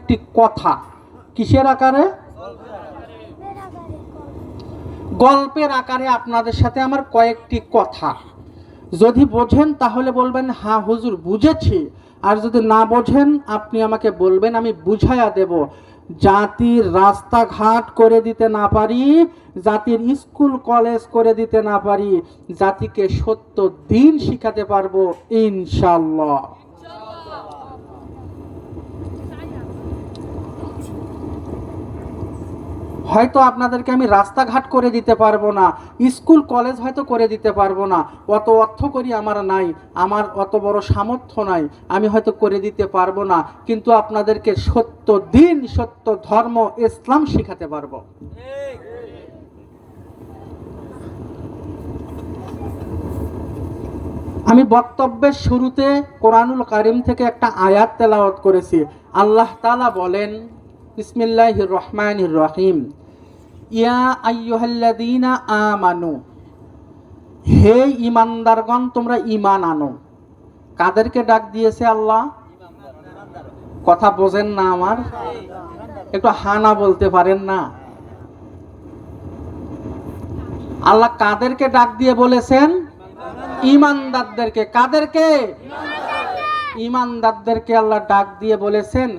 কয়েকটি কথা। কিসের আকারে? গল্পের আকারে আপনাদের সাথে আমার কয়েকটি কথা। যদি বোঝেন তাহলে বলবেন হ্যাঁ হুজুর বুঝেছি, আর যদি না বোঝেন আপনি আমাকে বলবেন, আমি বুঝাইয়া দেব। জাতির রাস্তাঘাট করে দিতে না পারি, জাতির স্কুল কলেজ করে দিতে না পারি, জাতিকে সত্য দিন শিখাতে পারবো ইনশাআল্লাহ। হয়তো আপনাদেরকে আমি রাস্তাঘাট করে দিতে পারবো না, স্কুল কলেজ হয়তো করে দিতে পারবো না, অত অর্থ করি আমার নাই, আমার অত বড় সামর্থ্য নাই, আমি হয়তো করে দিতে পারবো না, কিন্তু আপনাদেরকে সত্য দিন, সত্য ধর্ম, ইসলাম শিখাতে পারবো। আমি বক্তব্যের শুরুতে কোরআনুল কারীম থেকে একটা আয়াত তেলাওয়াত করেছি। আল্লাহ তাআলা বলেন, বিসমিল্লাহির রহমানির রহিম, ইয়া আইয়ুহাল্লাযীনা আমানু, হে ঈমানদারগণ তোমরা ঈমান আনো। কাদেরকে ডাক দিয়েছে আল্লাহ? কথা বোঝেন না আমার? একটু হানা বলতে পারেন না? আল্লাহ কাদেরকে ডাক দিয়ে বলেছেন? ঈমানদারদেরকে। কাদেরকে? ঈমানদারদেরকে আল্লাহ ডাক দিয়ে বলেছেন,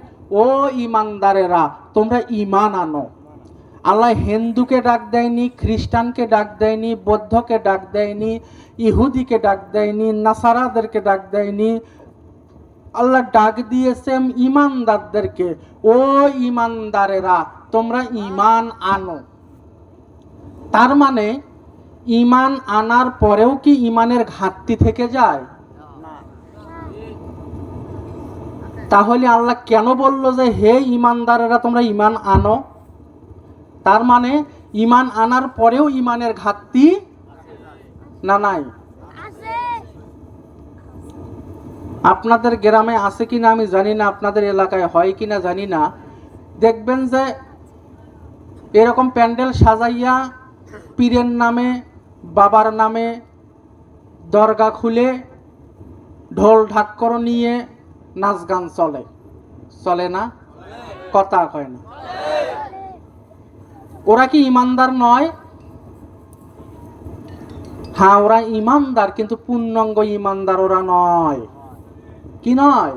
ও ঈমানদারেরা তোমরা ঈমান আনো। আল্লাহ হিন্দুকে ডাক দেয়নি, খ্রিস্টানকে ডাক দেয়নি, বৌদ্ধকে ডাক দেয়নি, ইহুদিকে ডাক দেয়নি, নাসারাদেরকে ডাক দেয়নি। আল্লাহ ডাক দিয়েছেন ঈমানদারদেরকে, ও ঈমানদারেরা তোমরা ঈমান আনো। তার মানে ঈমান আনার পরেও কি ঈমানের ঘাটতি থেকে যায়? তাহলে আল্লাহ কেন বলল যে হে ঈমানদারেরা তোমরা ঈমান আনো? তার মানে ঈমান আনার পরেও ঈমানের ঘাটতি না নাই? আপনাদের গ্রামে আছে কিনা আমি জানি না, আপনাদের এলাকায় হয় কিনা জানি না। দেখবেন যে এরকম প্যান্ডেল সাজাইয়া পীরের নামে, বাবার নামে দরগা খুলে ঢোল ঢাক্কর নিয়ে নাচ গান চলে, চলে না? কথা কয় না? ওরা কি ঈমানদার নয়? হ্যাঁ ওরা ঈমানদার, কিন্তু পূর্ণাঙ্গ ঈমানদার ওরা নয়। কি নয়?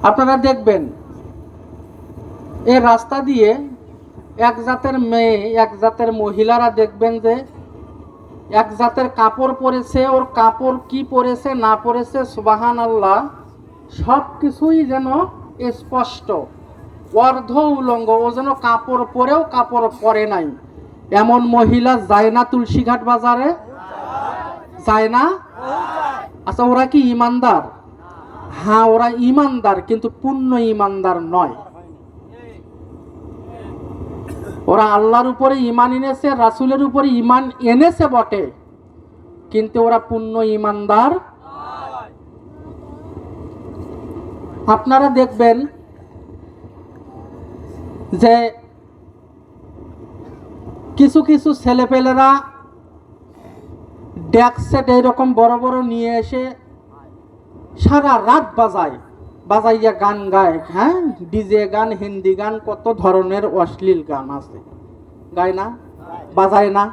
আপনারা দেখবেন এই রাস্তা দিয়ে এক জাতের মেয়ে, এক জাতের মহিলারা দেখবেন যে এক জাতের কাপড় পরেছে, ওর কাপড় কি পরেছে না পরেছে সুবহানাল্লাহ সব কিছুই যেন স্পষ্ট, অর্ধ উলঙ্গ, ও যেন কাপড় পরেও কাপড় পরে নাই। এমন মহিলা যায় না তুলসীঘাট বাজারে? যায় না? আচ্ছা ওরা কি ঈমানদার? হ্যাঁ ওরা ঈমানদার, কিন্তু পূর্ণ ঈমানদার নয়। ওরা আল্লাহর উপরে ঈমান এনেছে, রাসূলের উপরে ঈমান এনেছে বটে, কিন্তু ওরা পূর্ণ ঈমানদার। আপনারা দেখবেন যে কিছু কিছু ছেলেপেলেরা ডেক সেট এইরকম বড় বড় নিয়ে এসে সারা রাত বাজায়, বাজাইয়া গান গায়। হ্যাঁ ডিজে গান, হিন্দি গান, কত ধরনের অশ্লীল গান আছে, গায় না? বাজায় না?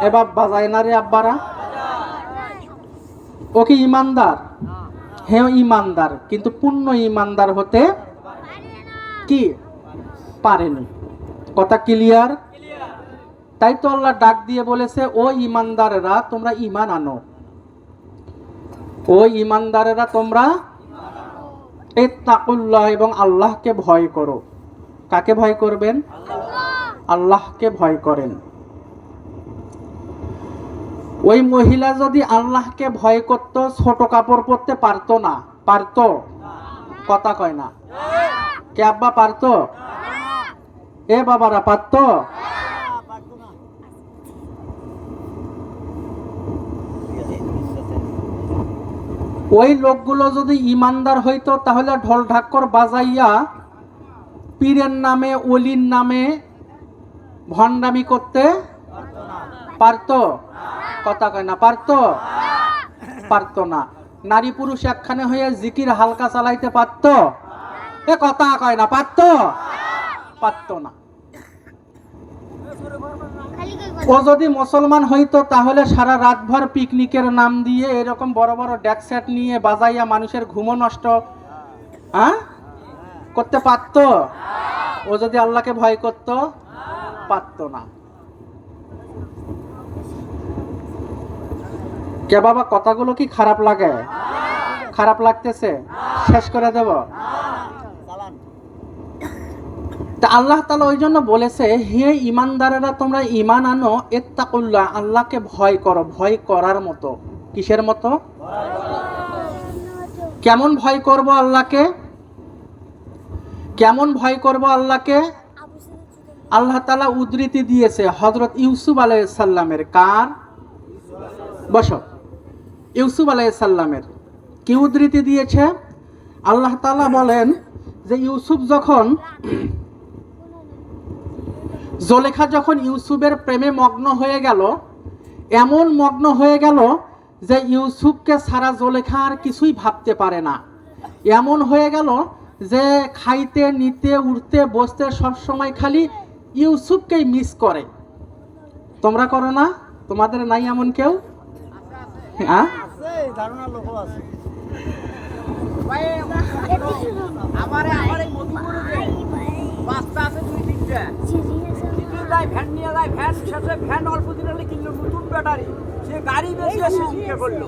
এবার বাজায় না রে আব্বারা? ও কি ঈমানদার? হ্যাঁ ঈমানদার, কিন্তু পূর্ণ ঈমানদার হতে কি পারেনি। কথা ক্লিয়ার? তাই তো আল্লাহ ডাক দিয়ে বলেছে, ও ঈমানদারেরা তোমরা ঈমান আনো। ও ঈমানদারেরা তোমরা ইত্তাকুল্লাহ, এবং আল্লাহকে ভয় করো। কাকে ভয় করবেন? আল্লাহকে ভয় করেন। ওই মহিলা যদি আল্লাহকে ভয় করত, ছোট কাপড় পরতে পারতো না? পারতো? কথা কয় না? কে আব্বা পারতো? এ বাবারা পারতো? ওই লোকগুলো যদি ঈমানদার হইতো তাহলে ঢোল ঢাক্কর বাজাইয়া পীরের নামে, ওলির নামে ভণ্ডামি করতে পারতো? কথা কয় না? পারতো? পারতো না। নারী পুরুষ একখানে হয়ে জিকির হালকা চালাইতে পারতো? এ কথা কয় না, পারতো? পারতো না। ও যদি মুসলমান হইতো তাহলে সারা রাতভর পিকনিকের নাম দিয়ে এরকম বড় বড় ডেক সেট নিয়ে বাজাইয়া মানুষের ঘুমও নষ্ট করতে পারতো? ও যদি আল্লাহকে ভয় করতো? পারতো না। কে বাবা, কথাগুলো কি খারাপ লাগে? খারাপ লাগতেছে? শেষ করে দেব? তা আল্লাহ তাআলা ওই জন্য বলেছে, হে ঈমানদারেরা তোমরা ঈমান আনো, ইত্তাকুল্লাহ, আল্লাহকে ভয় করো, ভয় করার মতো। কিসের মতো? কেমন ভয় করব আল্লাহকে? কেমন ভয় করব আল্লাহকে? আল্লাহ তাআলা উদ্ধৃতি দিয়েছে হযরত ইউসুফ আলাইহিস সালামের। কার? বসো। ইউসুফ আলাইহিস সালামের কি উদ্ধৃতি দিয়েছে? আল্লাহ তাআলা বলেন যে ইউসুফ যখন, জুলেখা যখন ইউসুফের প্রেমে মগ্ন হয়ে গেল, এমন মগ্ন হয়ে গেল যে ইউসুফকে ছাড়া জুলেখা আর কিছুই ভাবতে পারে না। এমন হয়ে গেল যে খাইতে, নিতে, উঠতে, বসতে সব সময় খালি ইউসুফকেই মিস করে। তোমরা করো না? তোমাদের নাই এমন কেউ? হ্যাঁ, ধারণা লোক আছে। ফ্যান নিয়ে যায়, ফ্যান শেষে ফ্যান অল্প দিন হলে কিনলো নতুন ব্যাটারি, সে গাড়ি বেশি শিখে করলো,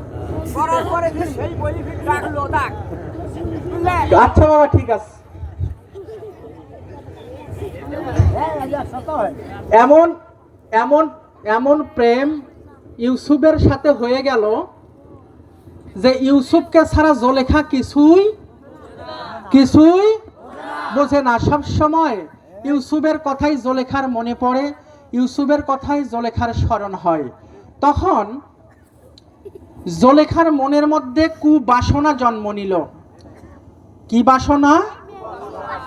করার পরে সেই বলিফিট রাখলো। দেখ, আচ্ছা বাবা, ঠিক আছে। এমন এমন এমন প্রেম ইউসুফের সাথে হয়ে গেল যে ইউসুফকে ছাড়া জুলেখা কিছুই বোঝে না। সব সময় ইউসুফের কথাই জুলেখার মনে পড়ে, ইউসুফের কথাই জুলেখার স্মরণ হয়। তখন জুলেখার মনের মধ্যে কুবাসনা জন্ম নিল। কি বাসনা?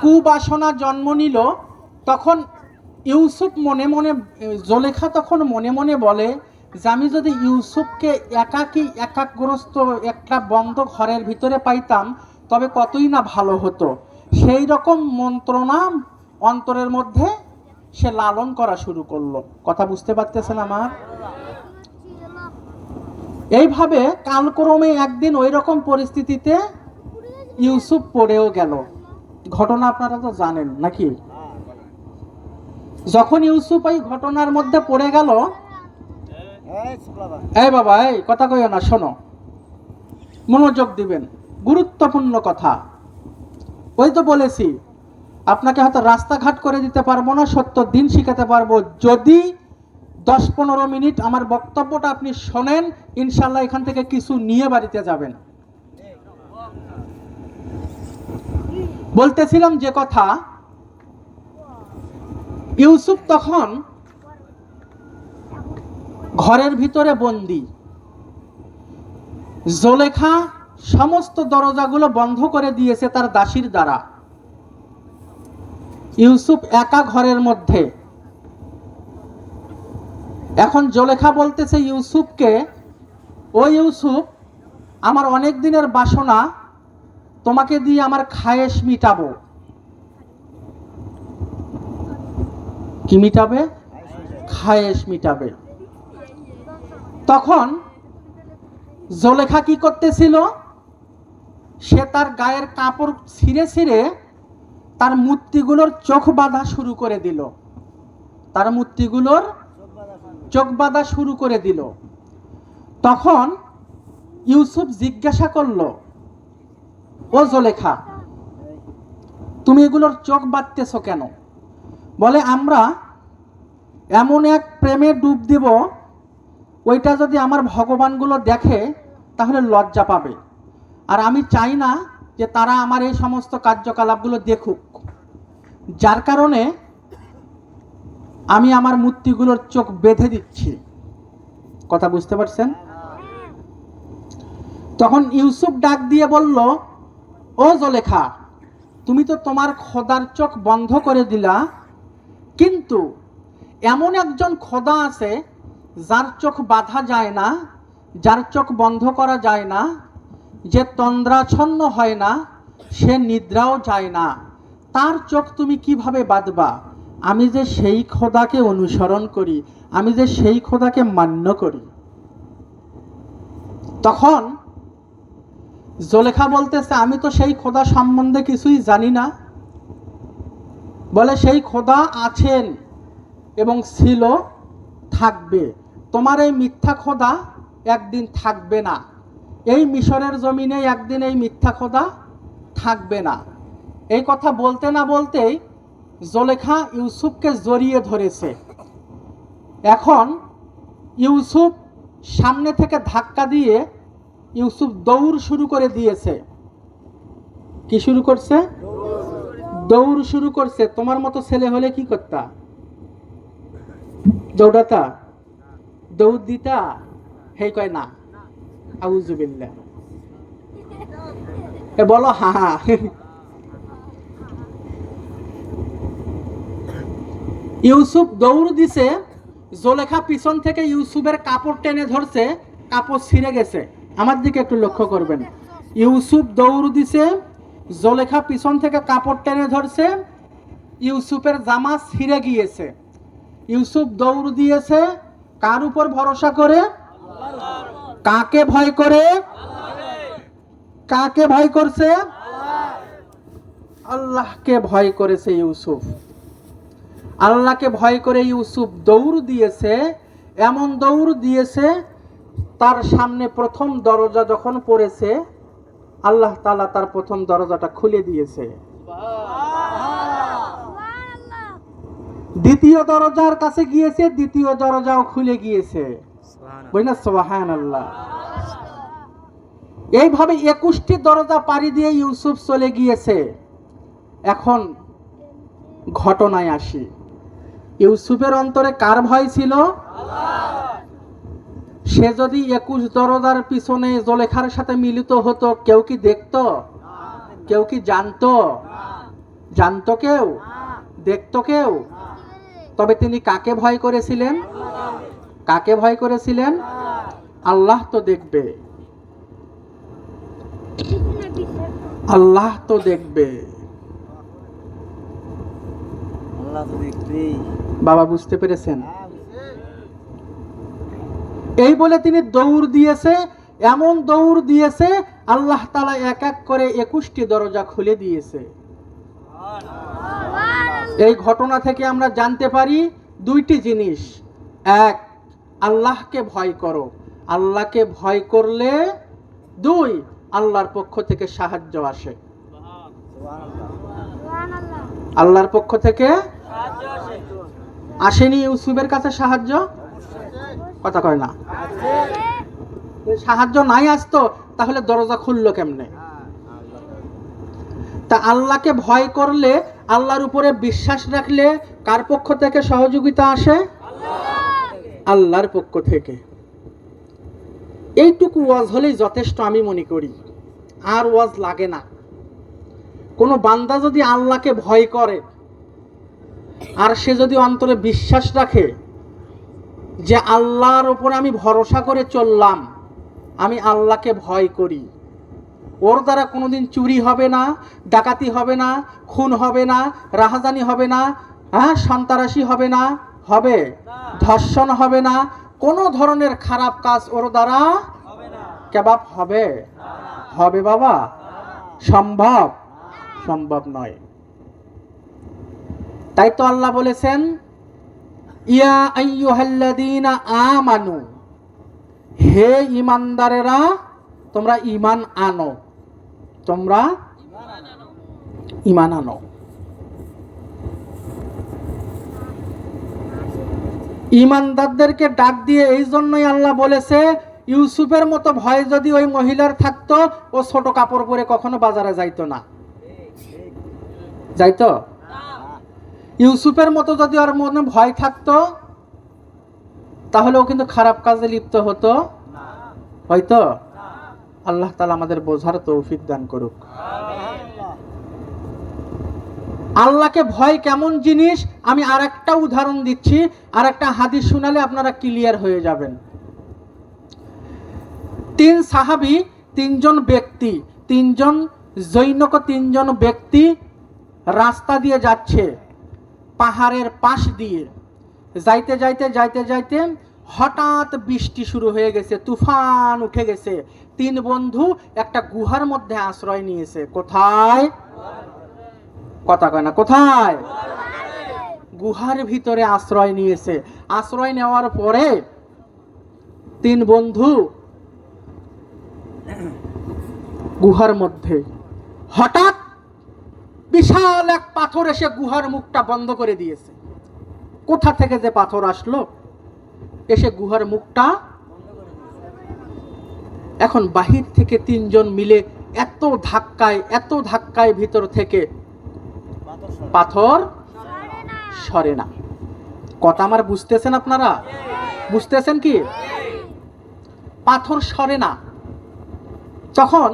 কুবাসনা জন্ম নিল। তখন ইউসুফ মনে মনে, জুলেখা তখন মনে মনে বলে যে আমি যদি ইউসুফকে একাগ্রস্ত একটা বন্ধ ঘরের ভিতরে পাইতাম তবে কতই না ভালো হতো। সেই রকম মন্ত্রণা অন্তরের মধ্যে সে লালন করা শুরু করলো। কথা বুঝতে পারতেছেন আমার? এইভাবে কালক্রমে একদিন ওই রকম পরিস্থিতিতে ইউসুফ পড়েও গেল। ঘটনা আপনারা তো জানেন নাকি? যখন ইউসুফ এই ঘটনার মধ্যে পড়ে গেল, এই বাবা, এই কথা কইও না, শোনো, মনোযোগ দিবেন, গুরুত্বপূর্ণ কথা। ওই তো বলেছি আপনাকে হয়তো রাস্তাঘাট করে দিতে পারবো না, সত্য দিন শিখাতে পারবো যদি 10-15 মিনিট আমার বক্তব্যটা আপনি শোনেন। ইনশাল্লাহ এখান থেকে কিছু নিয়ে বাড়িতে যাবেন। বলতেছিলাম যে কথা, ইউসুফ তখন ঘরের ভিতরে বন্দী। জুলেখা সমস্ত দরজাগুলো বন্ধ করে দিয়েছে তার দাসীর দ্বারা। ইউসুফ একা ঘরের মধ্যে। এখন জুলেখা বলতেছে ইউসুফকে, ও ইউসুফ, আমার অনেক দিনের বাসনা, তোমাকে দিয়ে আমার খায়েশ মিটাবো। কি মিটাবে? খায়েশ মিটাবে। তখন জুলেখা কি করতেছিল? সে তার গায়ের কাপড় ছিঁড়ে ছিঁড়ে তার মূর্তিগুলোর চোখ বাঁধা শুরু করে দিল। তার মূর্তিগুলোর চোখ বাঁধা শুরু করে দিল। তখন ইউসুফ জিজ্ঞাসা করলো, ও জুলেখা, তুমি এগুলোর চোখ বাঁধতেছো কেন? বলে, আমরা এমন এক প্রেমে ডুব দিব, ওইটা যদি আমার ভগবানগুলো দেখে তাহলে লজ্জা পাবে, আর আমি চাই না যে তারা আমার এই সমস্ত কার্যকলাপগুলো দেখুক। যার কারণে আমি আমার মূর্তিগুলোর চোখ বেঁধে দিচ্ছি। কথা বুঝতে পারছেন? তখন ইউসুফ ডাক দিয়ে বলল, ও জুলেখা, তুমি তো তোমার খোদার চোখ বন্ধ করে দিলা, কিন্তু এমন একজন খোদা আছে যার চোখ বাঁধা যায় না, যার চোখ বন্ধ করা যায় না, যে তন্দ্রাচ্ছন্ন হয় না, সে নিদ্রাও যায় না, তার চোখ তুমি কিভাবে বাঁধবা? আমি যে সেই খোদাকে অনুসরণ করি, আমি যে সেই খোদাকে মান্য করি। তখন জুলেখা বলতেছে, আমি তো সেই খোদা সম্বন্ধে কিছুই জানি না। বলে, সেই খোদা আছেন এবং ছিল, থাকবে। তোমার এই মিথ্যা খোদা একদিন থাকবে না। এই মিশরের জমিনে একদিন এই মিথ্যা খোদা থাকবে না। এই কথা বলতে না বলতেই জুলেখা ইউসুফকে জড়িয়ে ধরেছে। এখন ইউসুফ সামনে থেকে ধাক্কা দিয়ে ইউসুফ দৌড় শুরু করে দিয়েছে। কি শুরু করছে? দৌড় শুরু করছে। তোমার মতো ছেলে হলে কি করতা? দৌড়াতা? দৌড় দিতা? হেই কয় না। আউযুবিল্লাহ। এ বলো হা হা। ইউসুফ দৌড় দিছে, জুলেখা পিছন থেকে ইউসুফের কাপড় টেনে ধরছে, কাপড় ছিঁড়ে গেছে। আমার দিকে একটু লক্ষ্য করবেন। ইউসুফ দৌড় দিছে, জুলেখা পিছন থেকে কাপড় টেনে ধরছে, ইউসুফের জামা ছিঁড়ে গিয়েছে। ইউসুফ দৌড় দিয়েছে কার উপর ভরসা করে? কাকে ভয় করে? কাকে ভয় করছে? আল্লাহকে ভয় করেছে ইউসুফ। আল্লাহকে ভয় করে ইউসুফ দৌড় দিয়েছে, এমন দৌড় দিয়েছে তার সামনে প্রথম দরজা যখন পড়েছে, আল্লাহ তাআলা তার প্রথম দরজাটা খুলে দিয়েছে। দ্বিতীয় দরজার কাছে গিয়েছে, দ্বিতীয় দরজাও খুলে গিয়েছে। বুঝলেন? সুবহানাল্লাহ। এইভাবে 21টি দরজা পাড়ি দিয়ে ইউসুফ চলে গিয়েছে। এখন ঘটনায় আসি। ইউসুফের অন্তরে কার ভয় ছিল? সে যদি 21 দরজার পিছনে জুলেখার সাথে মিলিত হতো, কেউ কি দেখতো? কেউ কি জানতো? জানতো কেউ? দেখতো কেউ? তবে তিনি কাকে ভয় করেছিলেন? কাকে ভয় করেছিলেন? আল্লাহ তো দেখবে, আল্লাহ তো দেখবে। বাবা বুঝতে পেরেছেন? এই বলে তিনি দৌড় দিয়েছে, এমন দৌড় দিয়েছে আল্লাহ তাআলা এক এক করে 21টি দরজা খুলে দিয়েছে। এই ঘটনা থেকে আমরা জানতে পারি দুইটি জিনিস। এক, আল্লাহকে ভয় করো। আল্লাহকে ভয় করলে, দুই, আল্লাহর পক্ষ থেকে সাহায্য আসে। আল্লাহর পক্ষ থেকে আসেনি ইউসুফের কাছে সাহায্য? কথা কয় না। সাহায্য নাই আসতো তাহলে দরজা খুললো কেমনে? তা আল্লাহকে ভয় করলে, আল্লাহর উপরে বিশ্বাস রাখলে কার পক্ষ থেকে সহযোগিতা আসে? আল্লাহর পক্ষ থেকে। এইটুকু ওয়াজ হলেই যথেষ্ট আমি মনে করি, আর ওয়াজ লাগে না। কোনো বান্দা যদি আল্লাহকে ভয় করে আর সে যদি অন্তরে বিশ্বাস রাখে যে আল্লাহর উপর আমি ভরসা করে চললাম, আমি আল্লাহকে ভয় করি, ওর দ্বারা কোনোদিন চুরি হবে না, ডাকাতি হবে না, খুন হবে না, রাহাজানি হবে না, সন্ত্রাসী হবে না, হবে ধর্ষণ হবে না, কোনো ধরনের খারাপ কাজ ওর দ্বারা কেবাব হবে? হবে বাবা? সম্ভব? সম্ভব নয়। তাই তো আল্লাহ বলেছেন, ইয়া আইয়ুহাল্লাযীনা আমানু, হে ঈমানদারেরা তোমরা ঈমান আনো, তোমরা ঈমান আনো। ঈমানদারদেরকে ডাক দিয়ে এই জন্যই আল্লাহ বলেছে, ইউসুফের মতো ভয় যদি ওই মহিলার থাকতো, ও ছোট কাপড় পরে কখনো বাজারে যাইতো না। যাইতো? ইউসুফের মতো যদি ওর মনে ভয় থাকতো তাহলে ও কিন্তু খারাপ কাজে লিপ্ত হতো হয়তো। আল্লাহ তাআলা আমাদের বোঝার তৌফিক দান করুক। আল্লাহকে ভয় কেমন জিনিস আমি আরেকটা উদাহরণ দিচ্ছি, আরেকটা হাদিস শোনালে আপনারা ক্লিয়ার হয়ে যাবেন। 3 সাহাবী তিনজন ব্যক্তি, তিনজন ব্যক্তি রাস্তা দিয়ে যাচ্ছে, পাহাড়ের পাশ দিয়ে যাইতে যাইতে হঠাৎ বৃষ্টি শুরু হয়ে গেছে, তুফান উঠে গেছে। তিন বন্ধু একটা গুহার মধ্যে আশ্রয় নিয়েছে। কোথায়? কথা কয় না, কোথায়? গুহার ভিতরে আশ্রয় নিয়েছে। আশ্রয় নেওয়ার পরে তিন বন্ধু গুহার মধ্যে হঠাৎ বিশাল এক পাথর এসে গুহার মুখটা বন্ধ করে দিয়েছে। কোথা থেকে যে পাথর আসলো, এসে গুহার মুখটা। এখন বাহির থেকে তিনজন মিলে এত ধাক্কায় ভিতর থেকে পাথর সরে না। কথা আমার বুঝতেছেন আপনারা? বুঝতেছেন কি? পাথর সরে না। তখন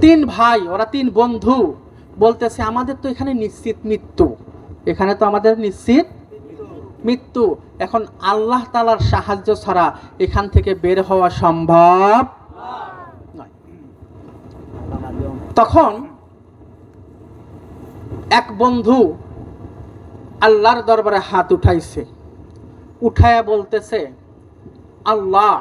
তিন ভাই, ওরা তিন বন্ধু বলতেছে, আমাদের তো এখানে নিশ্চিত মৃত্যু, এখানে তো আমাদের নিশ্চিত মৃত্যু। এখন আল্লাহ তাআলার সাহায্য ছাড়া এখান থেকে বের হওয়া সম্ভব নয়। তখন এক বন্ধু আল্লাহর দরবারে হাত উঠাইছে, উঠায়া বলতেছে, আল্লাহ,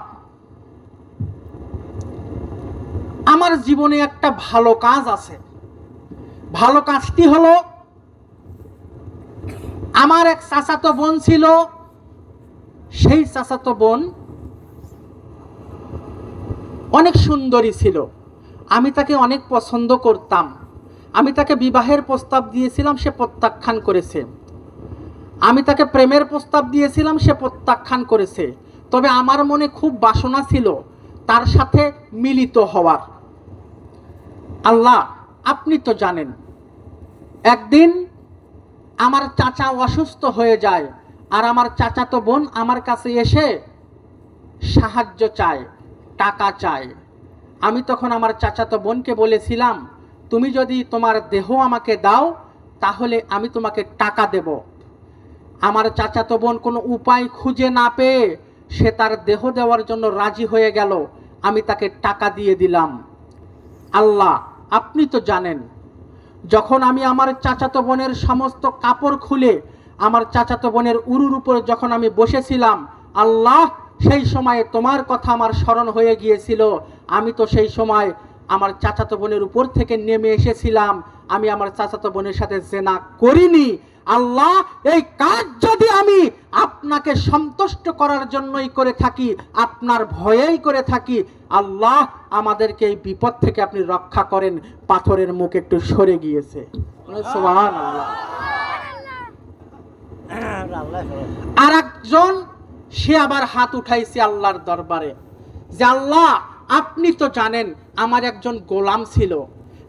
আমার জীবনে একটা ভালো কাজ আছে। ভালো কাজটি হলো, আমার এক চাচাতো বোন ছিল, সেই চাচাতো বোন অনেক সুন্দরী ছিল, আমি তাকে অনেক পছন্দ করতাম। আমি তাকে বিবাহের প্রস্তাব দিয়েছিলাম, সে প্রত্যাখ্যান করেছে। আমি তাকে প্রেমের প্রস্তাব দিয়েছিলাম, সে প্রত্যাখ্যান করেছে। তবে আমার মনে খুব বাসনা ছিল তার সাথে মিলিত হওয়ার। আল্লাহ, আপনি তো জানেন, একদিন আমার চাচা অসুস্থ হয়ে যায়, আর আমার চাচাতো বোন আমার কাছে এসে সাহায্য চায়, টাকা চায়। আমি তখন আমার চাচাতো বোনকে বলেছিলাম, তুমি যদি তোমার দেহ আমাকে দাও তাহলে আমি তোমাকে টাকা দেব। আমার চাচাতো বোন কোনো উপায় খুঁজে না পেয়ে সে তার দেহ দেওয়ার জন্য রাজি হয়ে গেল। আমি তাকে টাকা দিয়ে দিলাম। আল্লাহ, আপনি তো জানেন, যখন আমি আমার চাচাতো বোনের সমস্ত কাপড় খুলে আমার চাচাতো বোনের উরুর উপরে যখন আমি বসেছিলাম, আল্লাহ, সেই সময়ে তোমার কথা আমার স্মরণ হয়ে গিয়েছিল। আমি তো সেই সময় আমার চাচাতো বোনের উপর থেকে নেমে এসেছিলাম, আমি আমার চাচাতো বোনের সাথে জেনা করিনি। আল্লাহ, এই কাজ যদি আমি আপনাকে সন্তুষ্ট করার জন্যই করে থাকি, আপনার ভয়েই করে থাকি, আল্লাহ, আমাদেরকে এই বিপদ থেকে আপনি রক্ষা করেন। পাথরের মুখ একটু সরে গিয়েছে। সুবহানাল্লাহ। আর একজন সে আবার হাত উঠাইছে আল্লাহর দরবারে, যে আল্লাহ, আপনি তো জানেন আমার একজন গোলাম ছিল,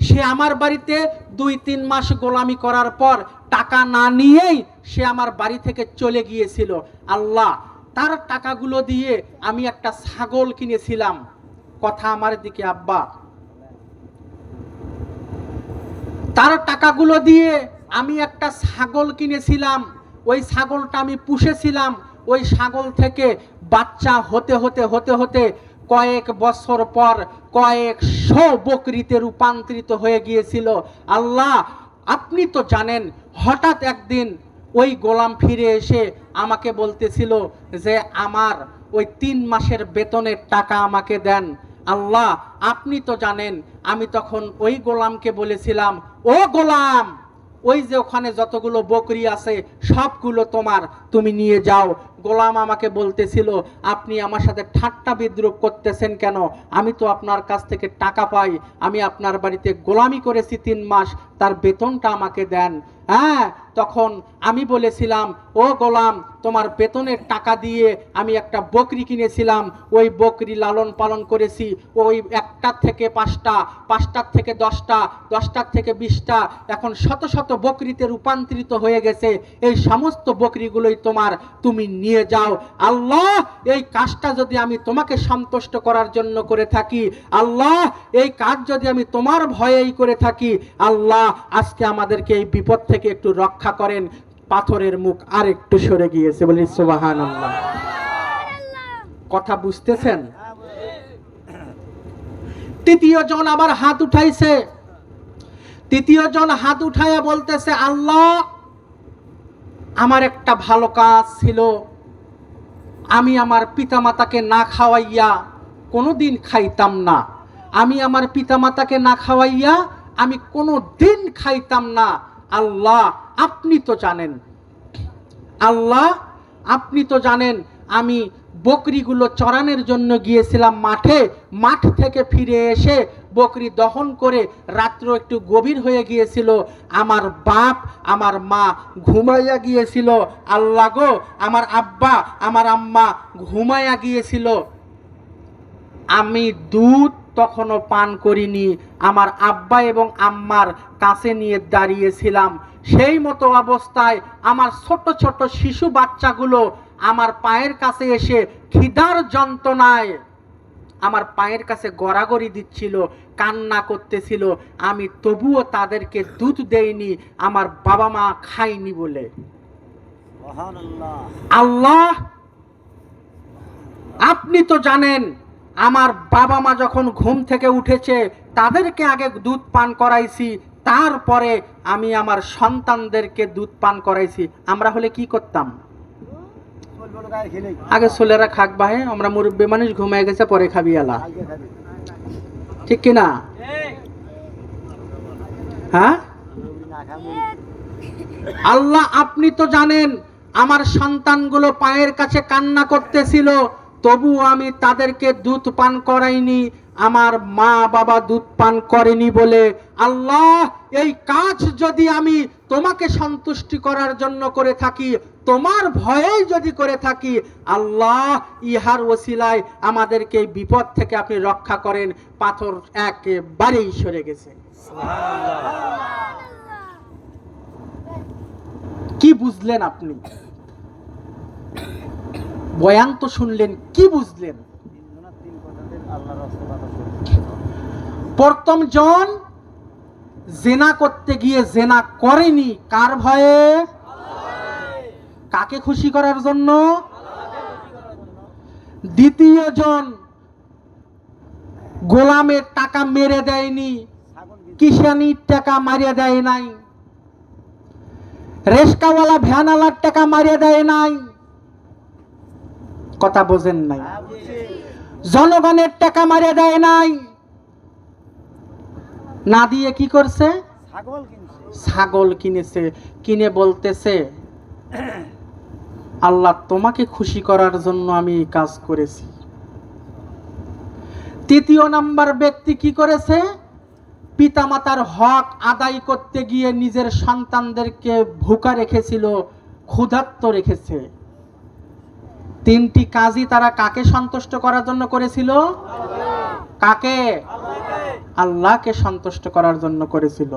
সে আমার বাড়িতে 2-3 মাস গোলামি করার পর টাকা না নিয়েই সে আমার বাড়ি থেকে চলে গিয়েছিল। আল্লাহ, তার টাকাগুলো দিয়ে আমি একটা ছাগল কিনেছিলাম। কথা আমার দিকে আব্বা। তার টাকাগুলো দিয়ে আমি একটা ছাগল কিনেছিলাম, ওই ছাগলটা আমি পুষেছিলাম। ওই ছাগল থেকে বাচ্চা হতে হতে কয়েক বছর পর কয়েকশো বকরিতে রূপান্তরিত হয়ে গিয়েছিল। আল্লাহ, আপনি তো জানেন, হঠাৎ একদিন ওই গোলাম ফিরে এসে আমাকে বলতেছিল যে আমার ওই 3 মাসের বেতনের টাকা আমাকে দেন। আল্লাহ, আপনি তো জানেন, আমি তখন ওই গোলামকে বলেছিলাম, ও গোলাম, ওই যে ওখানে যতগুলো বকরি আছে সবগুলো তোমার, তুমি নিয়ে যাও। গোলাম আমাকে বলতেছিল, আপনি আমার সাথে ঠাট্টা বিদ্রুপ করতেছেন কেন? আমি তো আপনার কাছ থেকে টাকা পাই, আমি আপনার বাড়িতে গোলামি করেছি 3 মাস, তার বেতনটা আমাকে দেন। হ্যাঁ, তখন আমি বলেছিলাম, ও গোলাম, তোমার বেতনের টাকা দিয়ে আমি একটা বকরি কিনেছিলাম, ওই বকরি লালন পালন করেছি, ওই 1টার থেকে 5টা, 5টার থেকে 10টা, 10টার থেকে 20টা, এখন শত শত বকরিতে রূপান্তরিত হয়ে গেছে। এই সমস্ত বকরিগুলোই তোমার, তুমি নিয়ে যাও। আল্লাহ, এই কাজটা যদি আমি তোমাকে সন্তুষ্ট করার জন্য করে থাকি, আল্লাহ, এই কাজ যদি আমি তোমার ভয়েই করে থাকি, আল্লাহ, আজকে আমাদেরকে এই বিপদ থেকে একটু রক্ষা করেন। পাথরের মুখ আর একটু সরে গিয়েছে। বলি সুবহানাল্লাহ। কথা বুঝতেছেন? তৃতীয় জন আবার হাত উঠাইছে। তৃতীয় জন হাত উঠাইয়া বলতেছে, আল্লাহ, আমার একটা ভালো কাজ ছিল, আমি আমার পিতামাতাকে না খাওয়াইয়া কোনোদিন খাইতাম না। আমি আমার পিতামাতাকে না খাওয়াইয়া আমি কোনো দিন খাইতাম না। আল্লাহ আপনি তো জানেন, আল্লাহ আপনি তো জানেন, আমি বকরিগুলো চরানোর জন্য গিয়েছিলাম মাঠে, মাঠ থেকে ফিরে এসে বকরি দহন করে রাত্র একটু গভীর হয়ে গিয়েছিল, আমার বাপ আমার মা ঘুমাইয়া গিয়েছিল। আল্লাহ গো, আমার আব্বা আমার আম্মা ঘুমাইয়া গিয়েছিল, আমি দুধ তখনও পান করিনি, আমার আব্বা এবং আম্মার কাছে নিয়ে দাঁড়িয়েছিলাম। সেই মতো অবস্থায় আমার ছোট ছোট শিশু বাচ্চাগুলো আমার পায়ের কাছে এসে খিদার যন্ত্রণায় আমার পায়ের কাছে গড়াগড়ি দিচ্ছিল, কান্না করতেছিল, আমি তবুও তাদেরকে দুধ দেইনি, আমার বাবা মা খায়নি বলে। আল্লাহ আপনি তো জানেন, আমার বাবা মা যখন ঘুম থেকে উঠেছে তাদেরকে আগে দুধ পান করাইছি, তারপরে আমি আমার সন্তানদেরকে দুধ পান করাইছি। আমরা হলে কি করতাম? আগে ছেলেরা খাক ভাই, আমরা মুরব্বী মানুষ, ঘুমিয়ে গেছে, পরে খাবি আলা, ঠিক কিনা? হ্যাঁ, আল্লাহ আপনি তো জানেন, আমার সন্তানগুলো পায়ের কাছে কান্না করতেছিল, তবু আমি তাদেরকে দুধ পান করাইনি, আমার মা বাবা দুধ পান করেনি বলে। আল্লাহ এই কাজ যদি আমি তোমাকে সন্তুষ্টি করার জন্য করে থাকি, তোমার ভয়েই যদি করে থাকি, আল্লাহ ইহার ওসিলায় আমাদেরকে বিপদ থেকে আপনি রক্ষা করেন। পাথর একেবারেই সরে গেছে। কি বুঝলেন আপনি? বয়ান তো শুনলেন, কি বুঝলেন? প্রথম জন জেনা করতে গিয়ে জেনা করেনি, কার ভয়ে? কাকে খুশি করার জন্য? দ্বিতীয় জন গোলামের টাকা মেরে দেয়নি, কিষানির টাকা মারিয়ে দেয় নাই, রেস্কাওয়ালা ভ্যানালার টাকা মারিয়ে দেয় নাই, কথা বোঝেন নাই, জনগণের টাকা মারিয়ে দেয় নাই, না দিয়ে কি করছে? ছাগল কিনেছে। কিনে বলতেছে, আল্লাহ তোমাকে খুশি করার জন্য আমি এই কাজ করেছি। তৃতীয় নাম্বার ব্যক্তি কি করেছে? পিতামাতার হক আদায় করতে গিয়ে নিজের সন্তানদেরকে ভুকা রেখেছিল, ক্ষুধার্ত রেখেছে। তিনটি কাজই তারা কাকে সন্তুষ্ট করার জন্য করেছিল? কাকে? আল্লাহকে সন্তুষ্ট করার জন্য করেছিল।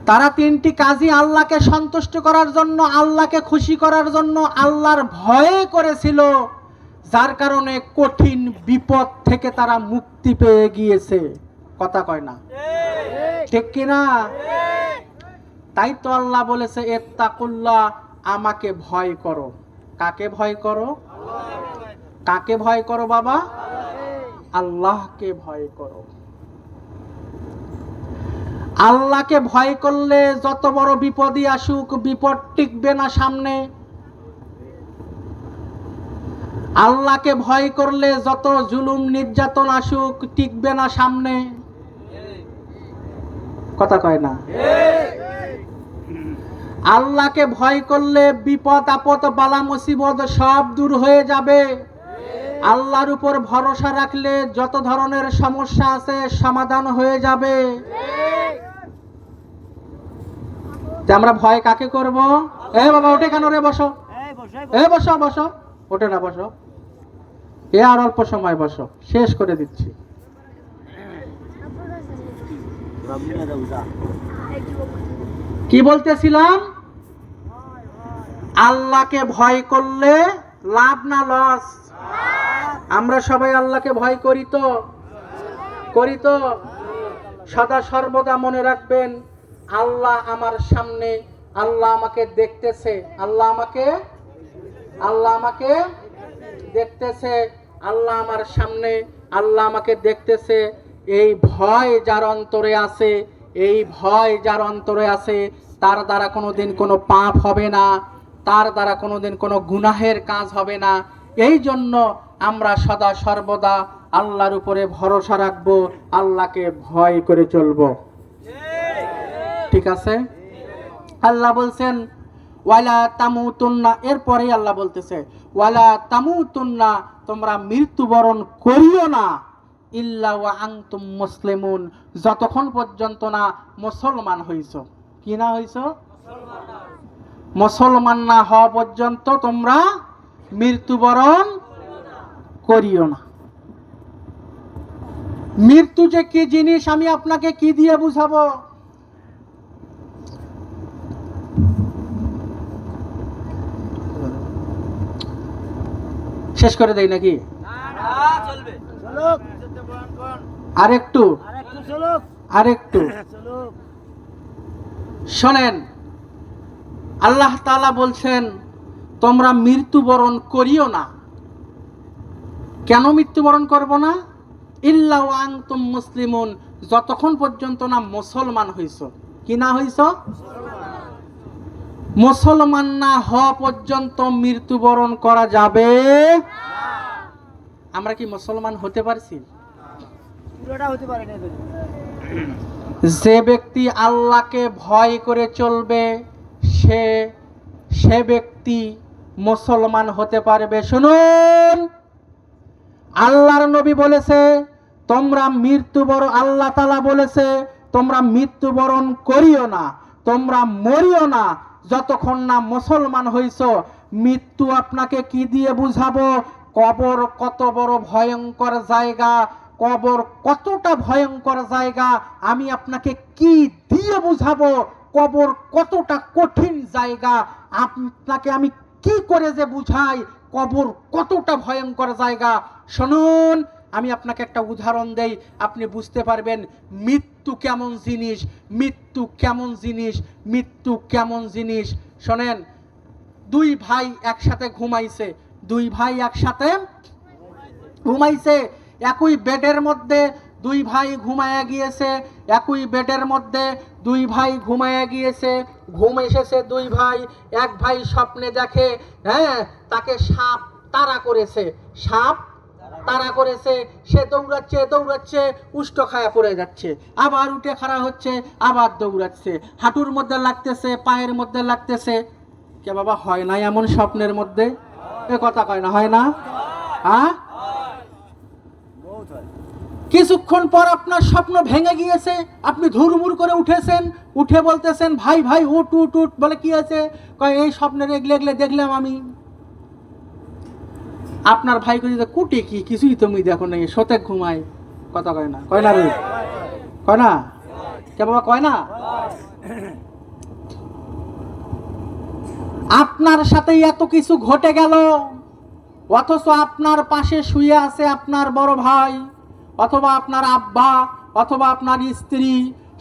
তারা তিনটি কাজই আল্লাহকে সন্তুষ্ট করার জন্য, আল্লাহকে খুশি করার জন্য, আল্লাহর ভয়ে করেছিল, যার কারণে কঠিন বিপদ থেকে তারা মুক্তি পেয়ে গিয়েছে। কথা কয় না, ঠিক কিনা? তাই তো আল্লাহ বলেছে, ইত্তাকুল্লাহ, আমাকে ভয় করো। কাকে ভয় করো? কাকে ভয় করো বাবা? আল্লাহকে ভয় করো। আল্লাহকে ভয় করলে যত বড় বিপদই আসুক, বিপদ টিকবে না সামনে। আল্লাহকে ভয় করলে যত জুলুম নির্যাতন আসুক, টিকবে না সামনে। কথা কয় না। আল্লাহকে ভয় করলে বিপদ আপদ বালা মুসিবত সব দূর হয়ে যাবে। আল্লাহর উপর ভরসা রাখলে যত ধরনের সমস্যা আছে সমাধান হয়ে যাবে। আমরা ভয় কাকে করব? এ বাবা ওঠে কেন রে? বসো, এ বসো বসো, ওঠে না, বসো। এ আর অল্প সময় বসো, শেষ করে দিচ্ছি। কি বলতেছিলাম? আল্লাহকে ভয় করলে লাভ না লস? আমরা সবাই আল্লাহকে ভয় করি তো? করি তো? সদা সর্বদা মনে রাখবেন, আল্লাহ আমার সামনে, আল্লাহ আমাকে দেখতেছে, আল্লাহ আমাকে দেখতেছে, আল্লাহ আমার সামনে, আল্লাহ আমাকে দেখতেছে, এই ভয় যার অন্তরে আছে, এই ভয় যার অন্তরে আছে, তার দ্বারা কোনোদিন কোনো পাপ হবে না, তার দ্বারা কোনোদিন কোনো গুনাহের কাজ হবে না। এই জন্য আমরা সদা সর্বদা আল্লাহর উপরে ভরসা রাখবো, আল্লাহকে ভয় করে চলবো। ঠিক আছে? আল্লাহ বলছেন ওয়ালা তামুতুন্না, এরপরেই আল্লাহ বলতেছে ওয়ালা তামুতুন্না, তোমরা মৃত্যুবরণ করিও না ইল্লা ওয়া আনতুম মুসলিমুন, যতক্ষণ পর্যন্ত না মুসলমান হইছো। কি না হইছো? মুসলমান না হওয়া পর্যন্ত তোমরা মৃত্যুবরণ করিও না। মৃত্যু যে কি জিনিস আমি আপনাকে কি দিয়ে বুঝাবো? শেষ করে দেই নাকি? আরেকটু শোনেন। আল্লাহ তাআলা বলছেন তোমরা মৃত্যুবরণ করিও না। কেন মৃত্যুবরণ করব না? ইল্লা ওয়া আনতুম মুসলিমুন, যতক্ষণ পর্যন্ত না মুসলমান হইছো। কি না হইছো? মুসলমান না হওয়া পর্যন্ত মৃত্যুবরণ করা যাবে। আমরা কি মুসলমান হতে পারছি? যে ব্যক্তি আল্লাহকে ভয় করে চলবে সে ব্যক্তি মুসলমান হতে পারবে। শুনুন, আল্লাহর নবী বলেছে তোমরা মৃত্যুবরণ, আল্লাহ তাআলা বলেছে তোমরা মৃত্যুবরণ করিও না, তোমরা মরিও না যতক্ষণ না মুসলমান হইছো। মৃত্যু আপনাকে কি দিয়ে বুঝাবো? কবর কত বড় ভয়ঙ্কর জায়গা, কবর কতটা ভয়ঙ্কর জায়গা আমি আপনাকে কি দিয়ে বুঝাবো? কবর কতটা কঠিন জায়গা আপনাকে আমি কি করে যে বুঝাই? কবর কতটা ভয়ঙ্কর জায়গা। শুনুন, আমি আপনাকে একটা উদাহরণ দেই, আপনি বুঝতে পারবেন মৃত্যু কেমন জিনিস, মৃত্যু কেমন জিনিস, মৃত্যু কেমন জিনিস। শোনেন, দুই ভাই একসাথে ঘুমাইছে, দুই ভাই একসাথে ঘুমাইছে, একই বেডের মধ্যে দুই ভাই ঘুমায়া গিয়েছে, একই বেডের মধ্যে দুই ভাই ঘুমায়া গিয়েছে। ঘুম এসেছে দুই ভাই, এক ভাই স্বপ্নে দেখে তাকে সাপ তাড়া করেছে, সাপ তাড়া করেছে, সে দৌড়াচ্ছে দৌড়াচ্ছে, উষ্ট খায়া পড়ে যাচ্ছে, আবার উঠে খাড়া হচ্ছে, আবার দৌড়াচ্ছে, হাঁটুর মধ্যে লাগতেছে, পায়ের মধ্যে লাগতেছে। কে বাবা হয় না এমন স্বপ্নের মধ্যে? এ কথা কয় না, হয় না? হ্যাঁ, কিছুক্ষণ পর আপনার স্বপ্ন ভেঙে গিয়েছে, আপনি ধুরমুর করে উঠেছেন, উঠে বলতেছেন ভাই ভাই উঠ উঠ উঠ। বলে কি আছে? কয় এই স্বপ্নের এগলে এগলে দেখলাম আমি। আপনার ভাই কই যে কুটি কি কিছুই তুমি দেখো না, সতে ঘুমায়। কথা কয় না, কয় না রে, কয় না? কে বাবা কয় না? আপনার সাথে এত কিছু ঘটে গেল, অথচ আপনার পাশে শুয়ে আছে আপনার বড় ভাই অথবা আপনার আব্বা অথবা আপনার স্ত্রী,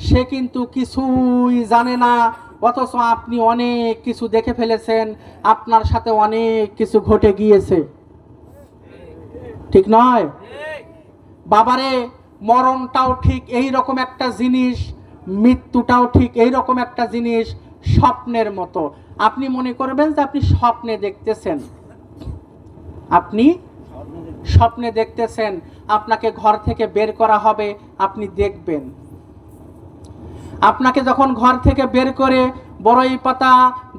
সে কিন্তু কিছুই জানে না, অথচ আপনি অনেক কিছু দেখে ফেলেছেন, আপনার সাথে অনেক কিছু ঘটে গিয়েছে। ঠিক নয়? বাবারে, মরণটাও ঠিক এই রকম একটা জিনিস, মৃত্যুটাও ঠিক এই রকম একটা জিনিস, স্বপ্নের মতো। আপনি মনে করবেন যে আপনি স্বপ্নে দেখতেছেন, আপনি স্বপ্নে দেখতেছেন, আপনাকে ঘর থেকে বের করা হবে, আপনি দেখবেন। আপনাকে যখন ঘর থেকে বের করে বড়ই পাতা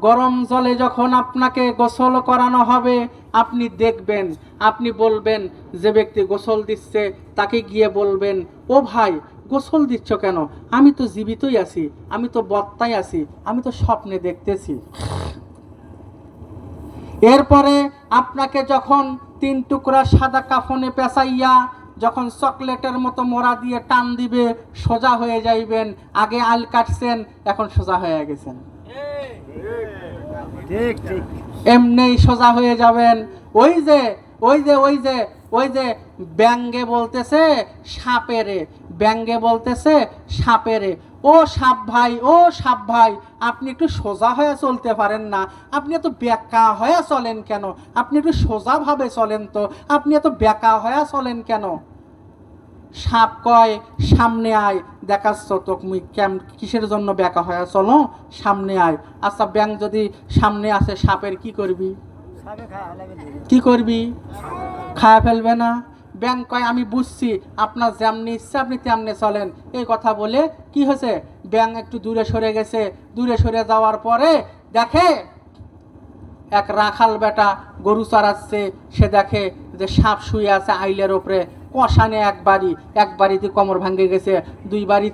গরম জলে যখন আপনাকে গোসল করানো হবে, আপনি দেখবেন, আপনি বলবেন, যে ব্যক্তি গোসল দিচ্ছে তাকে গিয়ে বলবেন, ও ভাই গোসল দিচ্ছ কেন? আমি তো জীবিতই আছি, আমি তো বত্তাই আছি, আমি তো স্বপ্নে দেখতেছি। এরপরে আপনাকে যখন 3 টুকরা সাদা কাফনে পেঁচাইয়া যখন চকলেটের মতো মোড়া দিয়ে টান দিবে, সোজা হয়ে যাইবেন। আগে আল কাটছেন, এখন সোজা হয়ে গেছেন, এমনি সোজা হয়ে যাবেন। ওই যে ওই যে ওই যে ওই যে ব্যাঙ্গে বলতেছে সাপেরে, ব্যাঙ্গে বলতেছে সাপেরে, ও সাপ ভাই, ও সাপ ভাই, আপনি একটু সোজা হয়ে চলতে পারেন না? আপনি এত বেঁকা হয়ে চলেন কেন? আপনি একটু সোজাভাবে চলেন তো, আপনি এত বেঁকা হয়ে চলেন কেন? সাপ কয় সামনে আয়, দেখাচ্ছ তো মুই কিসের জন্য বেকা হয়ে, চলো সামনে আয়। আচ্ছা ব্যাং যদি সামনে আসে সাপের কি করবি? কি করবি? খায়া ফেলবে না? ব্যাং কয় আমি বুঝছি, আপনার যেমনি ইচ্ছা আপনি তেমনি চলেন। এই কথা বলে কি হয়েছে, ব্যাং একটু দূরে সরে গেছে। দূরে সরে যাওয়ার পরে দেখে এক রাখাল বেটা গরু চড়াচ্ছে, সে দেখে যে সাপ শুয়ে আছে আইলের ওপরে, কষানে এক বাড়িতে কোমর ভাঙে গেছে, দুই বাড়ি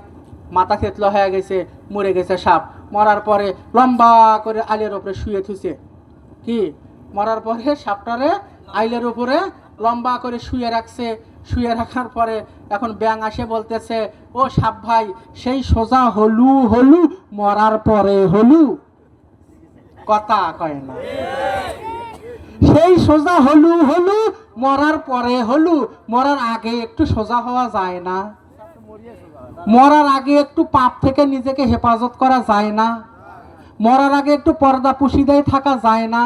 মাথা থেতলো হয়ে গেছে, মরে গেছে সাপ। মরার পরে লম্বা করে আইলের ওপরে শুয়ে থুছে। কি মরার পরে সাপটারে আইলের উপরে লম্বা করে শুয়ে রাখছে। শুয়ে রাখার পরে এখন ব্যাং আসে বলতেছে, ও সাপ ভাই, সেই সোজা হলু মরার পরে হলু, কথা কয় না। সেই সোজা হলু মরার পরে হলু, মরার আগে একটু সোজা হওয়া যায় না? মরার আগে একটু পাপ থেকে নিজেকে হেফাজত করা যায় না? মরার আগে একটু পর্দা পুশিদায় থাকা যায় না?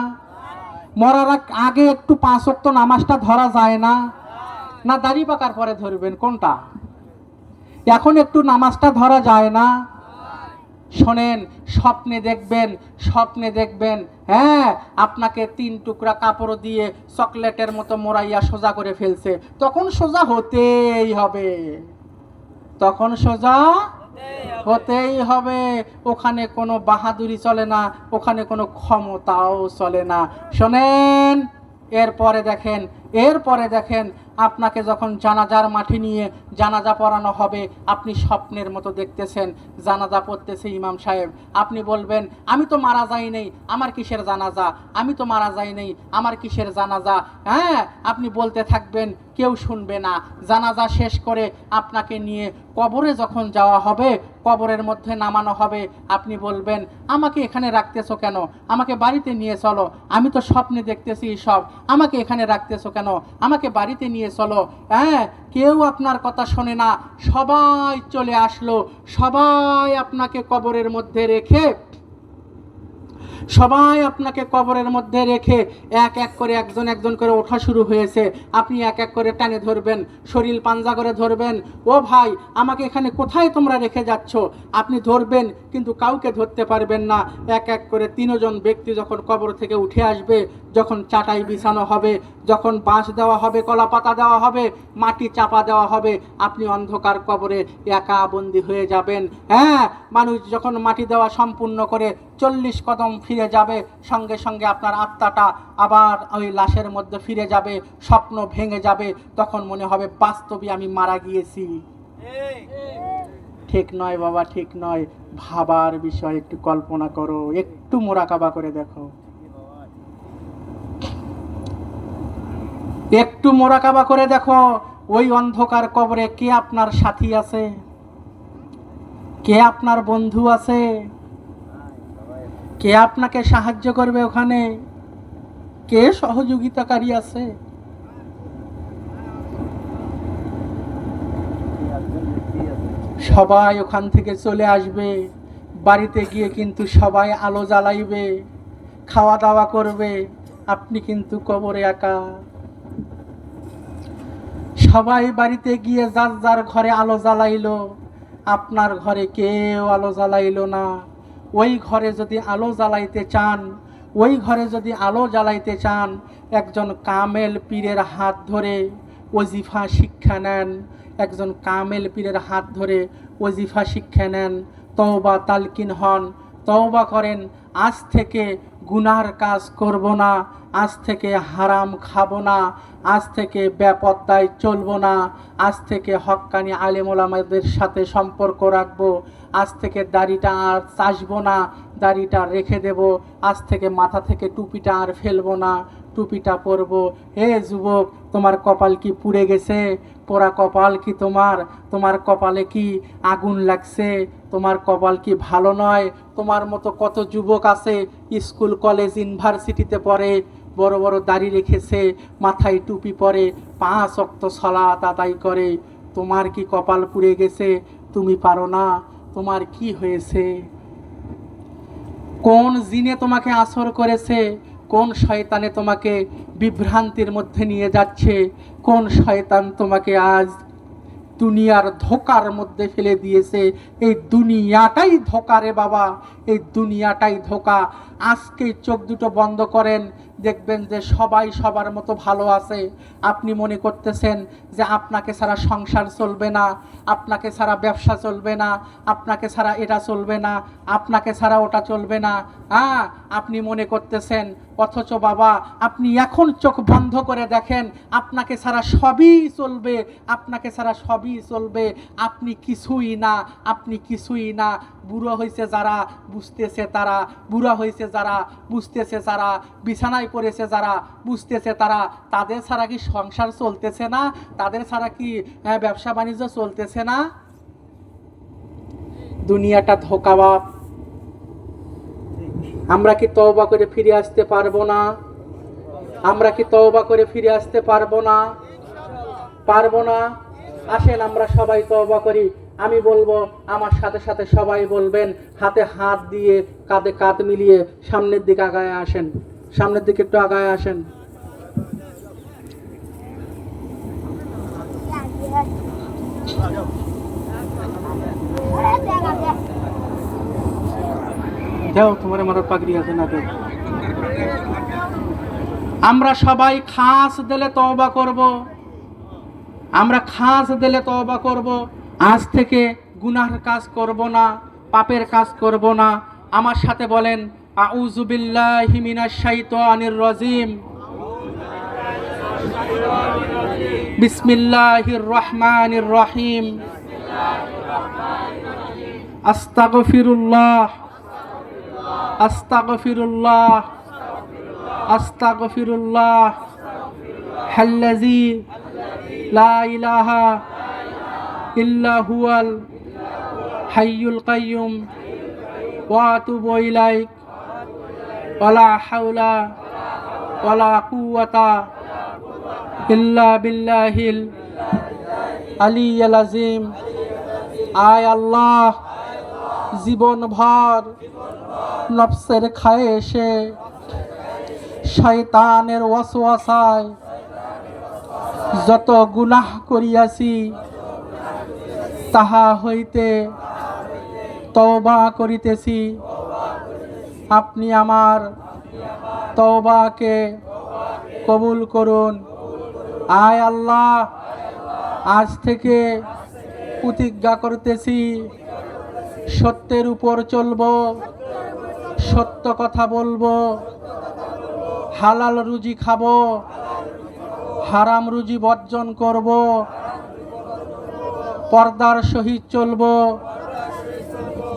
মরার আগে একটু 5 ওয়াক্ত নামাজটা ধরা যায় না? না দাড়ি পাকার পরে ধরবেন, কোনটা? এখন একটু নামাজটা ধরা যায় না? শোনেন, স্বপ্নে দেখবেন হ্যাঁ আপনাকে 3 টুকরা কাপড় দিয়ে চকলেটের মতো মোড়াইয়া সোজা করে ফেলছে, তখন সোজা হতেই হবে, তখন সোজা হতেই হবে। ওখানে কোনো বাহাদুরি চলে না, ওখানে কোনো ক্ষমতাও চলে না। শোনেন, এরপরে দেখেন আপনাকে যখন জানাজার মাঠে নিয়ে জানাজা পড়ানো হবে, আপনি স্বপ্নের মতো দেখতেছেন জানাজা পড়তেছে ইমাম সাহেব। আপনি বলবেন আমি তো মারা যাই নাই, আমার কিসের জানাজা? আমি তো মারা যাই নাই, আমার কিসের জানাজা? হ্যাঁ, আপনি বলতে থাকবেন, কেউ শুনবে না। জানাজা শেষ করে আপনাকে নিয়ে কবরে যখন যাওয়া হবে, কবরের মধ্যে নামানো হবে, আপনি বলবেন আমাকে এখানে রাখতেছো কেন? আমাকে বাড়িতে নিয়ে চলো, আমি তো স্বপ্নে দেখতেছি সব, আমাকে এখানে রাখতেছো কেন? আমাকে বাড়িতে নিয়ে চলো। হ্যাঁ, কেউ আপনার কথা শোনে না, সবাই চলে আসলো, সবাই আপনাকে কবরের মধ্যে রেখে এক এক করে একজন করে ওঠা শুরু হয়েছে। আপনি এক এক করে টানে ধরবেন, শরীর পাঞ্জা করে ধরবেন, ও ভাই আমাকে এখানে কোথায় তোমরা রেখে যাচ্ছ? আপনি ধরবেন কিন্তু কাউকে ধরতে পারবেন না। এক এক করে 3 জন ব্যক্তি যখন কবর থেকে উঠে আসবে, যখন চাটাই বিছানো হবে, যখন বাঁশ দেওয়া হবে, কলা পাতা দেওয়া হবে, মাটি চাপা দেওয়া হবে, আপনি অন্ধকার কবরে একা বন্দী হয়ে যাবেন। হ্যাঁ, মানুষ যখন মাটি দেওয়া সম্পূর্ণ করে 40 কদম ফিরে যাবে, সঙ্গে সঙ্গে আপনার আত্মাটা আবার ওই লাশের মধ্যে ফিরে যাবে, স্বপ্ন ভেঙে যাবে, তখন মনে হবে বাস্তবে আমি মারা গিয়েছি। ঠিক নয় বাবা, ঠিক নয়। ভাবার বিষয়, একটু কল্পনা করো, একটু মোরাকাবা করে দেখো, একটু মোরাকাবা করে দেখো। ওই অন্ধকার কবরে কে আপনার সাথী আছে? কে আপনার বন্ধু আছে? কে আপনাকে সাহায্য করবে ওখানে? কে সহযোগিতাকারী আছে? সবাই ওখান থেকে চলে আসবে, বাড়িতে গিয়ে কিন্তু সবাই আলো জ্বালাইবে, খাওয়া দাওয়া করবে, আপনি কিন্তু কবরে একা। সবাই বাড়িতে গিয়ে যার যার ঘরে আলো জ্বালাইলো, আপনার ঘরে কেউ আলো জ্বালাইলো না। ওই ঘরে যদি আলো জ্বালাইতে চান, একজন কামেল পীরের হাত ধরে ওজিফা শিক্ষা নেন, একজন কামেল পীরের হাত ধরে ওজিফা শিক্ষা নেন, তওবা তালকিন হন, তওবা করেন, আজ থেকে গুনার কাজ করব না, আজ থেকে হারাম খাবো না, আজ থেকে বেপরদায় চলবো না, আজ থেকে হক্কানি আলেম ওলামাদের সাথে সম্পর্ক রাখবো, আজ থেকে দাড়িটা আর চাষবো না, দাড়িটা রেখে দেব, আজ থেকে মাথা থেকে টুপিটা আর ফেলবো না, টুপিটা পরবো। হে যুবক, তোমার কপাল কি পুড়ে গেছে? পোড়া কপাল কি তোমার কপালে কি আগুন লাগছে? তোমার কপাল কি ভালো নয়? তোমার মতো কত যুবক আছে স্কুল কলেজ ইউনিভার্সিটিতে পড়ে, বড় বড় দাড়ি রেখেছে, মাথায় টুপি পরে, 5 ওয়াক্ত সালাত আদায় করে। তোমার কি কপাল পুড়ে গেছে? তুমি পারো না? তোমার কি হয়েছে? কোন জিনে তোমাকে আসর করেছে? কোন শয়তানে তোমাকে বিভ্রান্তির মধ্যে নিয়ে যাচ্ছে? কোন শয়তান তোমাকে আজ দুনিয়ার ধোকার মধ্যে ফেলে দিয়েছে। এই দুনিয়াটাই ধোকা রে বাবা, এই দুনিয়াটাই ধোকা। আজকে চোখ দুটো বন্ধ করেন, দেখবেন যে সবাই সবার মতো ভালো আছে। আপনি মনে করতেছেন যে আপনাকে ছাড়া সংসার চলবে না, আপনাকে ছাড়া ব্যবসা চলবে না, আপনাকে ছাড়া এটা চলবে না, আপনাকে ছাড়া ওটা চলবে না। হ্যাঁ, আপনি মনে করতেছেন, অথচ বাবা আপনি এখন চোখ বন্ধ করে দেখেন, আপনাকে ছাড়া সবই চলবে, আপনাকে ছাড়া সবই চলবে। আপনি কিছুই না, আপনি কিছুই না। বুড়ো হয়েছে যারা বুঝতেছে তারা, বুড়া হয়েছে যারা বুঝতেছে যারা, বিছানায় পড়েছে যারা বুঝতেছে তারা, তাদের ছাড়া কি সংসার চলতেছে না? তাদের ছাড়া কি ব্যবসা বাণিজ্য চলতেছে না? দুনিয়াটা ধোঁকা বাপ। আমরা কি তওবা করে ফিরে আসতে পারবো না? আমরা কি তওবা করে ফিরে আসতে পারবো না? পারবো না? আসেন আমরা সবাই তওবা করি। আমি বলবো, আমার সাথে সাথে সবাই বলবেন, হাতে হাত দিয়ে কাঁধে কাঁধ মিলিয়ে সামনের দিকে আগায় আসেন, সামনের দিকে একটু আগায় আসেন। যাও, তোমার মারার পাগড়ি আছে না? আমরা সবাই খাস দিলে তওবা করব, আমরা খাস দিলে তওবা করব। আজ থেকে গুনাহের কাজ করব না, পাপের কাজ করব না। আমার সাথে বলেন, আউযু বিল্লাহি মিনাশ শাইতানির রাজিম, বিসমিল্লাহির রহমানির রহিম, আস্তাগফিরুল্লাহ, আস্তাগফিরুল্লাহ, আস্তাগফিরুল্লাহ আল্লাযী লা ইলাহা ইল্লা হুয়াল হাইয়ুল কাইয়্যুম ওয়া আতুবু ইলাইক ওয়ালা হাওলা ওয়ালা কুওয়াতা ইল্লা বিল্লাহিল আলিয়্যিল আযীম। আয় আল্লাহ, জীবন ভর নফসের খায়েশে, শয়তানের ওয়াসওয়াসায় যত গুনাহ করিয়াছি, তাহা হইতে তওবা করিতেছি। আপনি আমার তওবাকে কবুল করুন। আয় আল্লাহ, আজ থেকে প্রতিজ্ঞা করতেছি, সত্যের উপর চলবো, সত্য কথা বলবো, হালাল রুজি খাবো, হারাম রুজি বর্জন করব, পর্দার সহিত চলবো,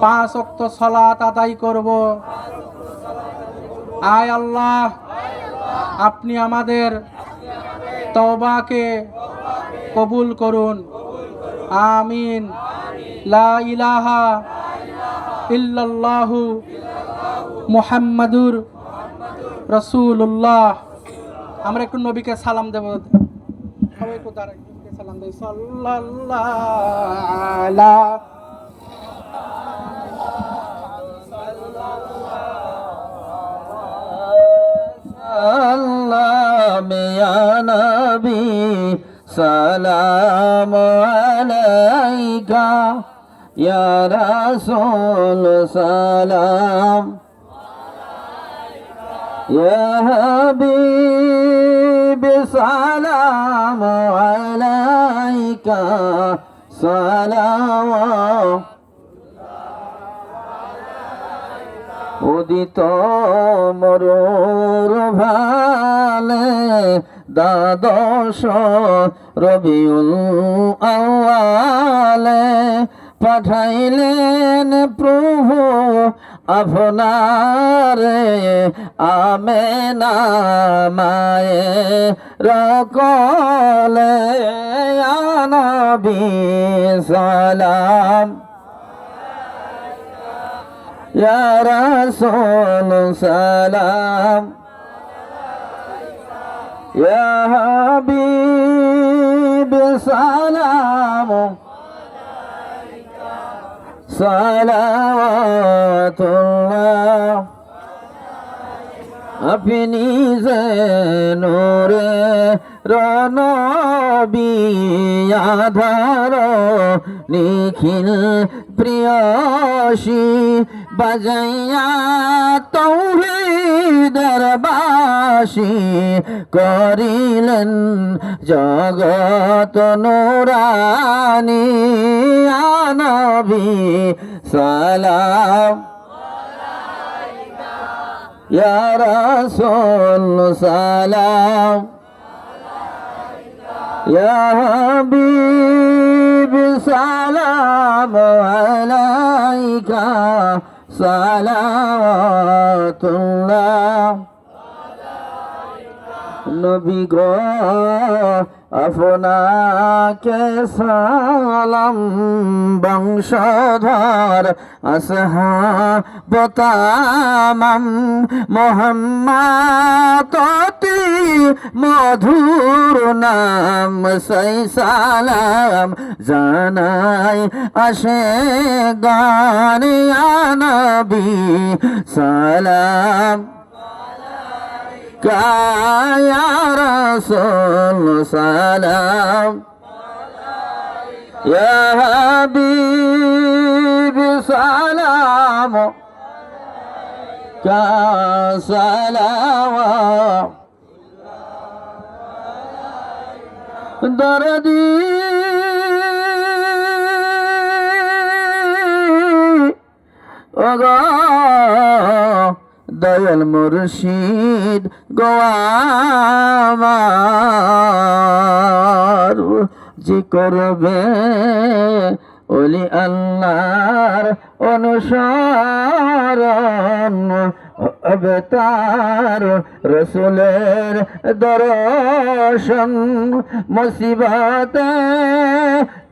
5 ওয়াক্ত সালাত আদায় করব। আয় আল্লাহ, আপনি আমাদের তওবাকে কবুল করুন। আমিন। লা ইলাহা ইল্লাল্লাহু মুহাম্মাদুর রাসূলুল্লাহ। আমরা একটু নবীকে সালাম দেব, সবাই একটু দাঁড়াই, নবীকে সালাম দেই। সাল্লাল্লাহু আলা সালাম ইয়া নবী সালাম আলাইকা ইয়া রাসূল সালাম ইয়া হাবিব সালাম আলাইকা সালাম। উদিত মরুর ভালে দ্বাদশ রবিউল আউয়ালে পাঠাইলেন প্রভু আপনারে আমেনা মায়ে রকলে ইয়া নবী সালাম ইয়া রাসূল সালাম ইয়া হাবিব সালাম সালাওয়াতুল্লাহ আপনি যে নূরে রনবী আধার নিখিল প্রিয়সী বাজাইয়া তৌহিদের বাসী করিলেন জগত নুরানি নবী সালাম ইয়া রাসূল সালাম ইয়া হাবিব সালাম আলাইকা সালাওয়াতুল্লাহ নবী গো আপনাকে সালাম বংশধর আসহাবতামাম মোহাম্মদ অতি মধুর নাম সেই সালাম জানাই আসে গানিয়া নবী সালাম يا رسول سلام يا حبيب سلام كسلام دردي দয়াল মুর্শিদ গোয়ামার যে করবে ওলি আল্লাহর অনুসরণ হবে তার রসুলের দর্শন মুসিবতে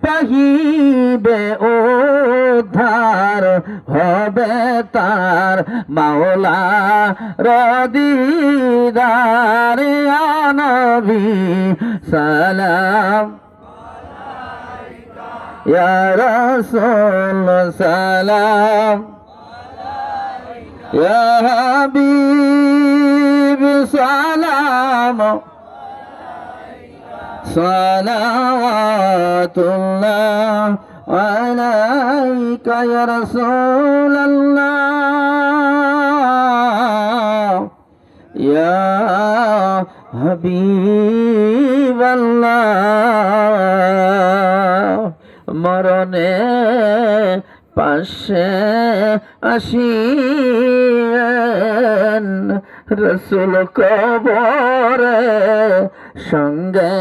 পাহিবে উদ্ধার হবে তার মাওলা রদিদার ইয়া নবী সালাম ইয়া রাসূল সালাম ইয়া হাবিব সালাম সালাওয়াতুল্লাহ আলাইকা ইয়া রাসূলাল্লাহ ইয়া হাবিবাল্লাহ মরণে পাশে আসিয়েন রসুল কবরে সঙ্গে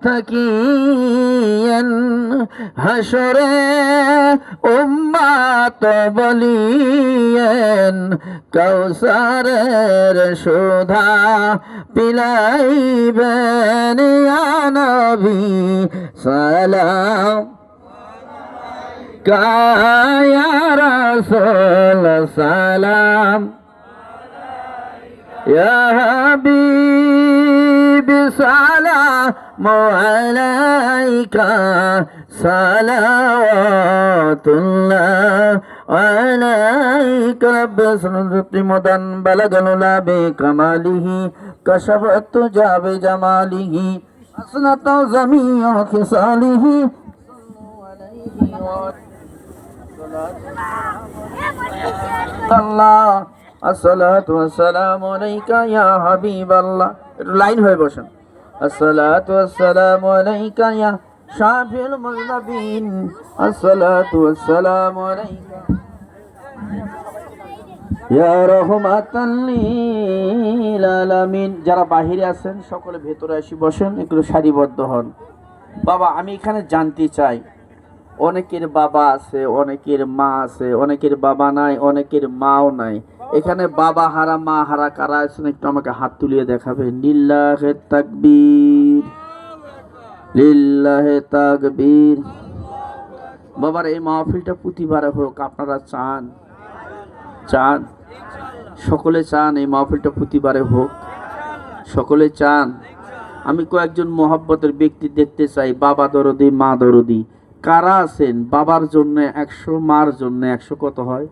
থাকিয়েন হাসরে উম্মাত বলিয়েন কৌসারের সুধা পিলাইবেন ইয়া নবী সালাম يا رسول سلام يا حبيب سلام عليك صلوات الله عليك رب سنرتي مدن بلغ العلا بكماله كشف التجا بجماله حسنت جميع خصاله আল্লাহ আসসালাতু ওয়াসসালামু আলাইকা ইয়া হাবিবাল্লাহ একটু লাইন হয়ে বসেন আসসালাতু ওয়াসসালামু আলাইকা ইয়া শাফিউল মুযনিবিন আসসালাতু ওয়াসসালামু আলাইকা ইয়া রাহমাতাল লিল আলামিন যারা বাহিরে আছেন সকলে ভেতরে এসে বসেন একটু সারিবদ্ধ হন বাবা আমি এখানে জানতে চাই অনেকের বাবা আছে অনেকের মা আছে অনেকের বাবা নাই অনেকের মাও নাই এখানে বাবা হারা মা হারা কারা আছেন একটু আমাকে হাত তুলিয়ে দেখাবেন লিল্লাহে তাকবীর লিল্লাহে তাকবীর বাবার এই মাহফিলটা প্রতিবারে হোক আপনারা চান চান সকলে চান এই মাহফিলটা প্রতিবারে হোক সকলে চান আমি কয়েকজন মহব্বতের ব্যক্তি দেখতে চাই বাবা দরদি মা দরদি কারা আছেন বাবার জন্য 100 মার জন্য 100 কত হয়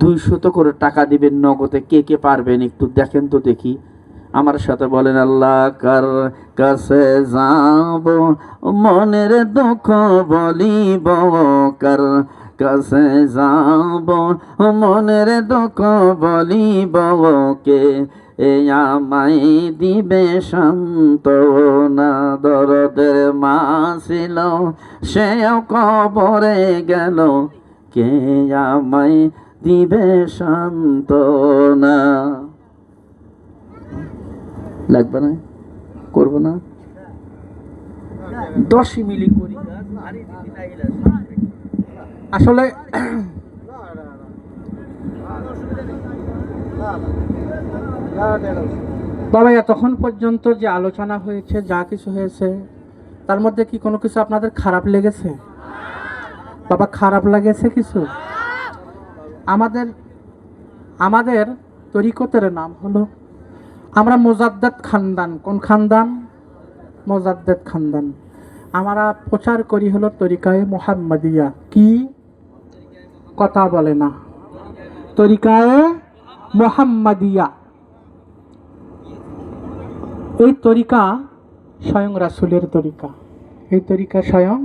200 করে টাকা দিবেন নগদে। কে কে পারবেন একটু দেখেন তো দেখি, আমার সাথে বলেন, আল্লাহ কার কাছে যাব মনের দুঃখ বলিব, কার কাছে যাব মনের দুঃখ বলিব, কে এ আমায় দিবে সান্ত্বনা। দরদের মা ছিল সেও কবরে গেল, কে আমায় দিবে সান্ত্বনা। লাগবে না, করবো না, 10 মিলি করি আসলে বাবা এতক্ষণ পর্যন্ত যে আলোচনা হয়েছে, যা কিছু হয়েছে, তার মধ্যে কি কোনো কিছু আপনাদের খারাপ লেগেছে? বাবা খারাপ লাগেছে কিছু? আমাদের আমাদের তরিকতের নাম হলো, আমরা মোজাদ্দেদ খানদান। কোন খানদান? মোজাদ্দেদ খানদান। আমরা প্রচার করি হলো তরিকায়ে মুহাম্মাদিয়া। কি কথা বলে না? তরিকায়ে মুহাম্মাদিয়া। এই তরিকা স্বয়ং রাসূলের তরিকা। এই তরিকা স্বয়ং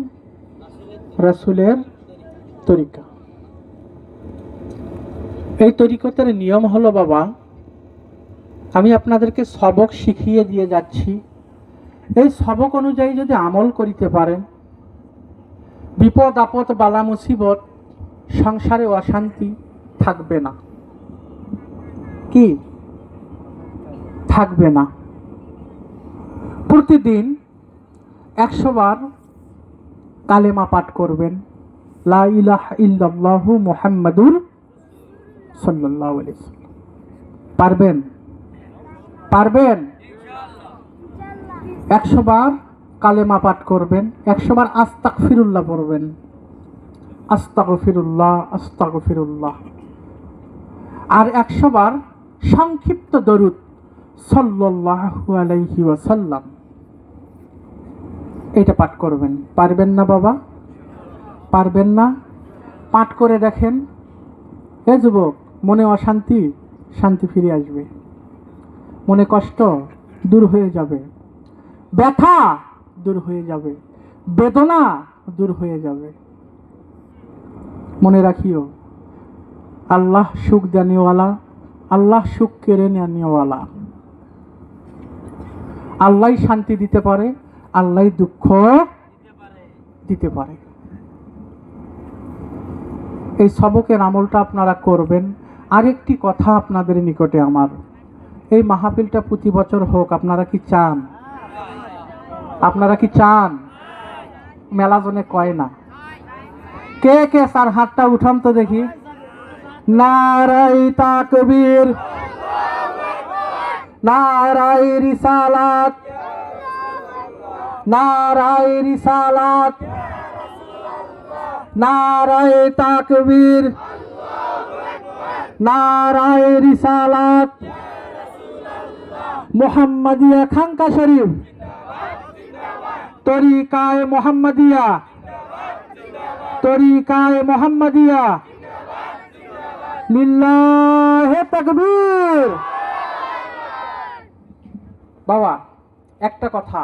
রাসূলের তরিকা। এই তরিকতের নিয়ম হলো বাবা, আমি আপনাদেরকে সবক শিখিয়ে দিয়ে যাচ্ছি। এই সবক অনুযায়ী যদি আমল করিতে পারেন, বিপদ আপদ বালা মুসিবত, সংসারে অশান্তি থাকবে না। কি থাকবে না? প্রতিদিন 100 বার কালেমা পাঠ করবেন, লা ইলাহা ইল্লাল্লাহু মুহাম্মাদুর সাল্লাল্লাহু আলাইহি ওয়াসাল্লাম। পারবেন? পারবেন? 100 বার কালেমা পাঠ করবেন, 100 বার আস্তাগফিরুল্লাহ পড়বেন, আস্তাগফিরুল্লাহ আস্তাগফিরুল্লাহ। আর 100 বার সংক্ষিপ্ত দরুদ সাল্লাল্লাহু আলাইহি ওয়াসাল্লাম, এটা পাঠ করবেন। পারবেন না বাবা? পারবেন না? পাঠ করে দেখেন। এ যুবক, মনে অশান্তি, শান্তি ফিরে আসবে। মনে কষ্ট দূর হয়ে যাবে, ব্যথা দূর হয়ে যাবে, বেদনা দূর হয়ে যাবে। মনে রাখিও, আল্লাহ সুখ দেনেওয়ালা, আল্লাহ সুখ কেড়ে নেওয়ালা। আল্লাহ শান্তি দিতে পারে, আল্লাহ দুঃখ দিতে পারে। এই সবকের আমলটা আপনারা করবেন। আরেকটি কথা আপনাদের নিকটে আমার, এই মাহফিলটা প্রতি বছর হোক। আপনারা কি চান? আপনারা কি চান? মেলা জনে কয় না। কে কে স্যার হাতটা উঠান তো দেখি। নারায়ে তাকবীর, নারায়ে রিসালাত, নারায়ে রিসালাত, নারায়ে তাকবীর, নারায়ে রিসালাত। মুহাম্মাদিয়া খানকা শরীফ, তরিকায়ে মুহাম্মাদিয়া, তরিকায়ে মুহাম্মাদিয়া, লিল্লাহে তাকবীর। বাবা একটা কথা,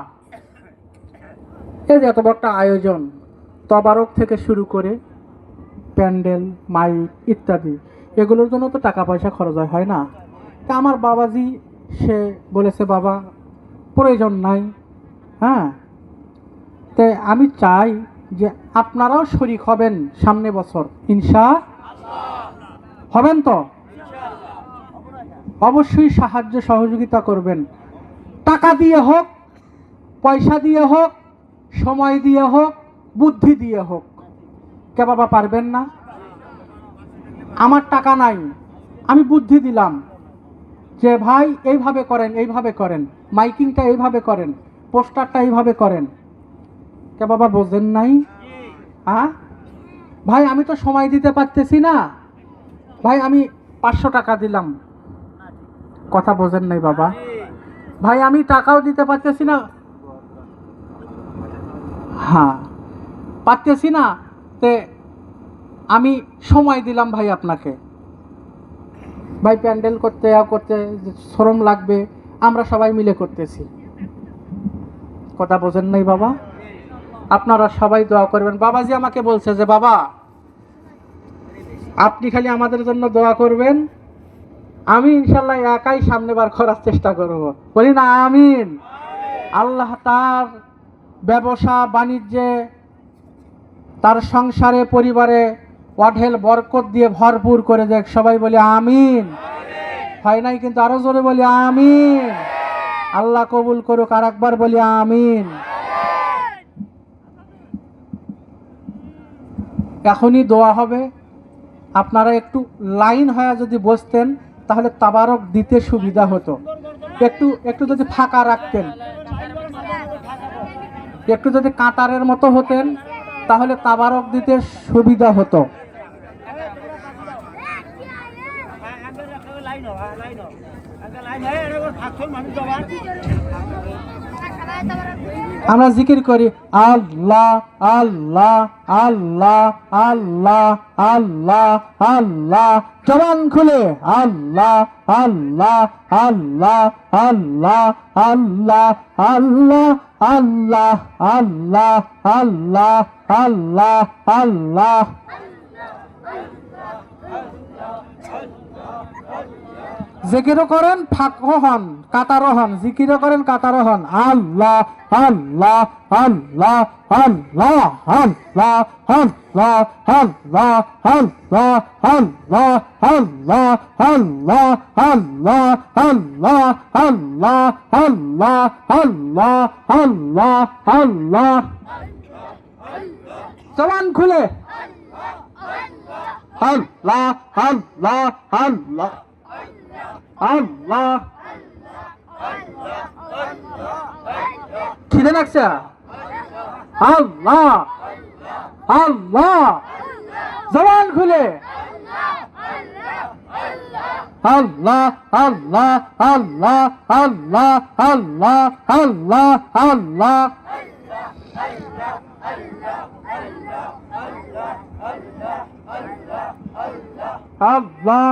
এই যে এত বড় একটা আয়োজন, তবারক থেকে শুরু করে প্যান্ডেল, মাইক ইত্যাদি, এগুলোর জন্য তো টাকা পয়সা খরচ হয় না? তা আমার বাবাজি সে বলেছে বাবা প্রয়োজন নাই। হ্যাঁ, তাই আমি চাই যে আপনারাও শরীক হবেন সামনে বছর, হবেন তো? অবশ্যই সাহায্য সহযোগিতা করবেন, টাকা দিয়ে হোক, পয়সা দিয়ে হোক, সময় দিয়ে হোক, বুদ্ধি দিয়ে হোক। কে বাবা পারবেন না? আমার টাকা নাই, আমি বুদ্ধি দিলাম যে ভাই এইভাবে করেন, এইভাবে করেন, মাইকিংটা এইভাবে করেন, পোস্টারটা এইভাবে করেন। কে বাবা বোঝেন নাই? হ্যাঁ ভাই, আমি তো সময় দিতে পারতেছি না, ভাই আমি 500 টাকা দিলাম। কথা বোঝেন নাই বাবা? ভাই আমি টাকাও দিতে পারতেছি না, হ্যাঁ পারতেছি না, তে আমি সময় দিলাম ভাই আপনাকে। ভাই প্যান্ডেল করতে করতে শ্রম লাগবে, আমরা সবাই মিলে করতেছি। কথা বোঝেন নাই বাবা? আপনারা সবাই দোয়া করবেন। বাবাজি আমাকে বলছে যে বাবা আপনি খালি আমাদের জন্য দোয়া করবেন, আমি ইনশাল্লাহ একাই সামনেবার করার চেষ্টা করব। বলি না আমিন। আল্লাহ তার ব্যবসা বাণিজ্যে, তার সংসারে, পরিবারে অঢেল বরকত দিয়ে ভরপুর করে দেখ। সবাই বলি আমিন। হয় নাই কিন্তু আরো জোরে বলি আমিন। আল্লাহ কবুল করুক, আর একবার বলি আমিন। এখনই দোয়া হবে, আপনারা একটু লাইন হয়ে যদি বসতেন তাহলে তাবারক দিতে সুবিধা হতো। একটু একটু যদি ফাঁকা রাখতেন, একটু যদি কাঁটারের মতো হতেন তাহলে তাবারক দিতে সুবিধা হতো। আমরা জিকির করি আল্লাহ আল্লাহ আল্লাহ আল্লাহ আল্লাহ আল্লাহ। জবান খুলে আল্লাহ আল্লাহ আল্লাহ আল্লাহ আল্লাহ আল্লাহ আল্লাহ আল্লাহ আল্লাহ আল্লাহ আল্লাহ। জিকিরও করেন ফাঁকও হন, কাতারও হন। জিকিরও করেন, কাতারও হন। আল্লাহ আল্লাহ আল্লাহ আল্লাহ আল্লাহ আল্লাহ আল্লাহ আল্লাহ আল্লাহ আল্লাহ আল্লাহ আল্লাহ আল্লাহ আল্লাহ আল্লাহ আল্লাহ আল্লাহ আল্লাহ। জবান খুলে আল্লাহ আল্লাহ আল্লাহ আল্লাহ। খিদে লাগছে? আল্লাহ আল্লাহ। জবান খুলে আল্লাহ আল্লাহ আল্লাহ আল্লাহ আল্লাহ আল্লাহ আল্লাহ। আল্লাহ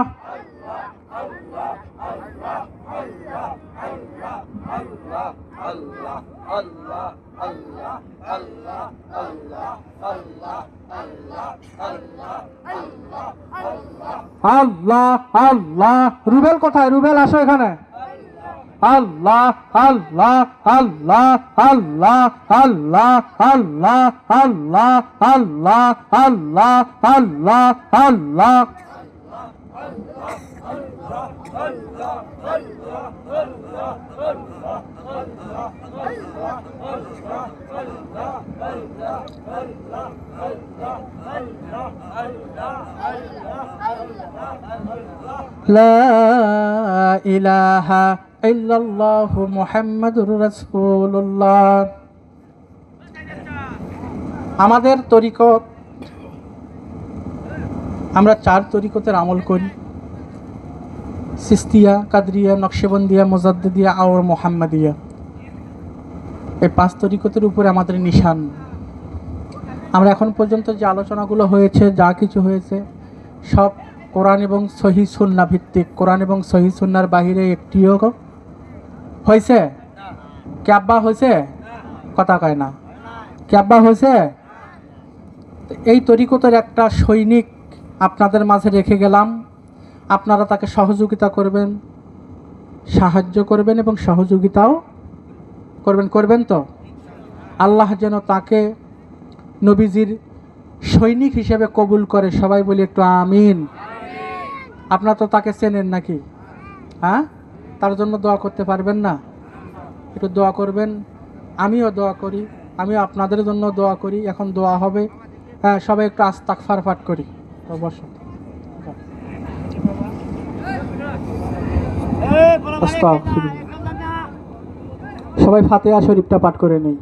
আল্লাহ আল্লাহ। রুবেল কোথায়? রুবেল আসো এখানে। আল্লাহ আল্লাহ আল্লাহ আল্লাহ আল্লাহ আল্লাহ আল্লাহ আল্লাহ আল্লাহ আল্লাহ আল্লাহ। লা ইলাহা ইল্লাল্লাহু মুহাম্মাদুর রাসূলুল্লাহ। আমাদের তরিকত, আমরা 4 তরিকতের আমল করি: সিস্তিয়া, কাদরিয়া, নকশবন্দিয়া, মুজাদ্দিদিয়া আর মুহাম্মাদিয়া। এই 5 তরিকতের উপরে আমাদের নিশান। আমরা এখন পর্যন্ত যে আলোচনাগুলো হয়েছে, যা কিছু হয়েছে, সব কোরআন এবং সহিহ সুন্নাহ ভিত্তিক। কোরআন এবং সহিহ সুন্নাহর বাহিরে একটিও হয়েছে? ক্যাব্বা হয়েছে? কথা কয় না। ক্যাব্বা হয়েছে? এই তরিকতের একটা সৈনিক আপনাদের মাঝে রেখে গেলাম। আপনারা তাকে সহযোগিতা করবেন, সাহায্য করবেন এবং সহযোগিতাও করবেন। করবেন তো? আল্লাহ যেন তাকে নবীজির সৈনিক হিসেবে কবুল করে। সবাই বলি একটু আমিন। আপনারা তো তাকে চেনেন নাকি? হ্যাঁ, তার জন্য দোয়া করতে পারবেন না? একটু দোয়া করবেন। আমিও দোয়া করি, আমিও আপনাদের জন্য দোয়া করি। এখন দোয়া হবে। হ্যাঁ, সবাই একটু আস্তাগফার পাঠ করি। তো বসো। সবাই ফাতিহা শরীফটা পাঠ করে নেই।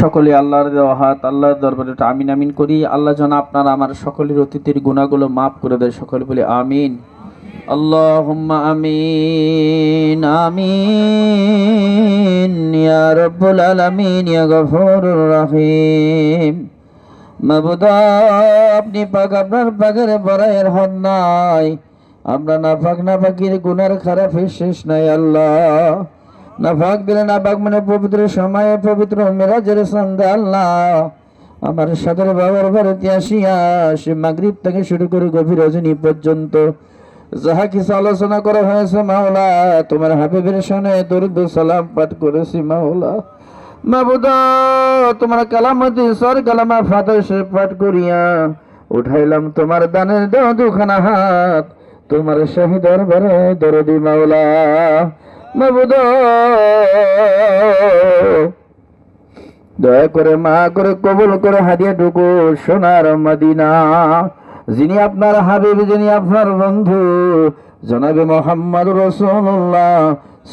সকলে আল্লাহর দেওয়া হাত আল্লাহর দরবারে একটু আমিন আমিন করি। আল্লাহ যেন আপনার আমার সকলের অতীতের গুনাহগুলো মাফ করে দেয়। সকলে বলে আমিন। আল্লাহুম্মা আমিন আমিন ইয়া রাব্বুল আলামিন ইয়া গফুরুর রহিম। মাবুদ, আপনি পাক, আপনার পাকের বড়াইয়ের হদ নাই। আমরা নাপাক নাপাকির গুনার খারাপের শেষ নাই আল্লাহ। নাপাক দিলে নাপাক মানে পবিত্র সময়ে পবিত্র মেরাজের সন্ধ্যা আল্লাহ আমার সাথে বাবার বাড়িতে আসিয়া সে মাগরিব থেকে শুরু করে গভীর রজনী পর্যন্ত যাহা কিছু আলোচনা করা হয়েছে মাওলা, তোমার হাবিবের শানে দরুদ সালাম পাঠ করেছি মাওলা। মাবুদ, তোমার কালামতি সর কালামা ফাতিহা পাঠ করিয়া উঠাইলাম তোমার দানের দেওয়া দুখানা হাত তোমার শাহী দরবারে দরদি মাওলা। মাবুদ, দয়া করে মা করে কবুল করে হাদিয়াটুকু সোনার মদিনা, যিনি আপনার হাবিব, যিনি আপনার বন্ধু জনাবে মোহাম্মদ রাসূলুল্লাহ